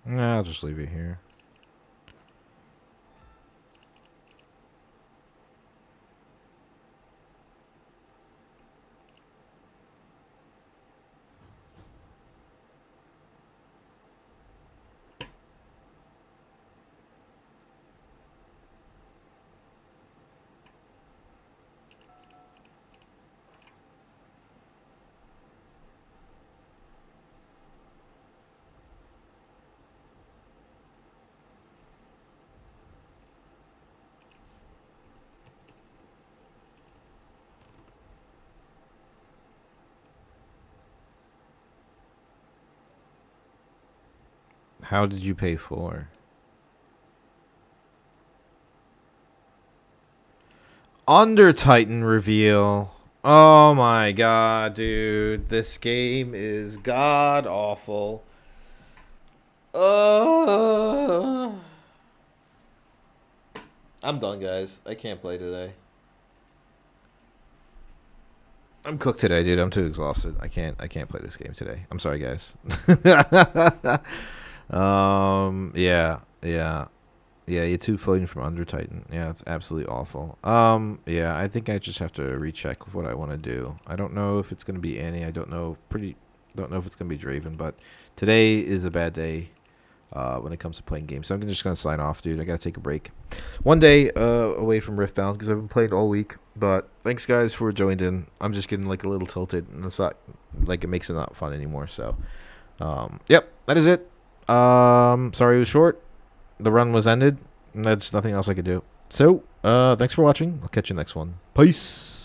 A: Nah, I'll just leave it here. How did you pay for? Under Titan reveal. Oh my god, dude. This game is god awful. I'm done, guys. I can't play today. I'm cooked today, dude. I'm too exhausted. I can't play this game today. I'm sorry, guys. Yeah. You're too floating from Under Titan. Yeah, it's absolutely awful. Yeah, I think I just have to recheck what I want to do. I don't know if it's gonna be Annie. I don't know if it's gonna be Draven, but today is a bad day when it comes to playing games. So I'm just gonna sign off, dude. I gotta take a break. One day away from Riftbound because I've been playing all week. But thanks, guys, for joined in. I'm just getting like a little tilted, and it's not like it makes it not fun anymore. So, yep, that is it. Sorry it was short. The run was ended, and that's nothing else I could do. So, thanks for watching. I'll catch you next one. Peace.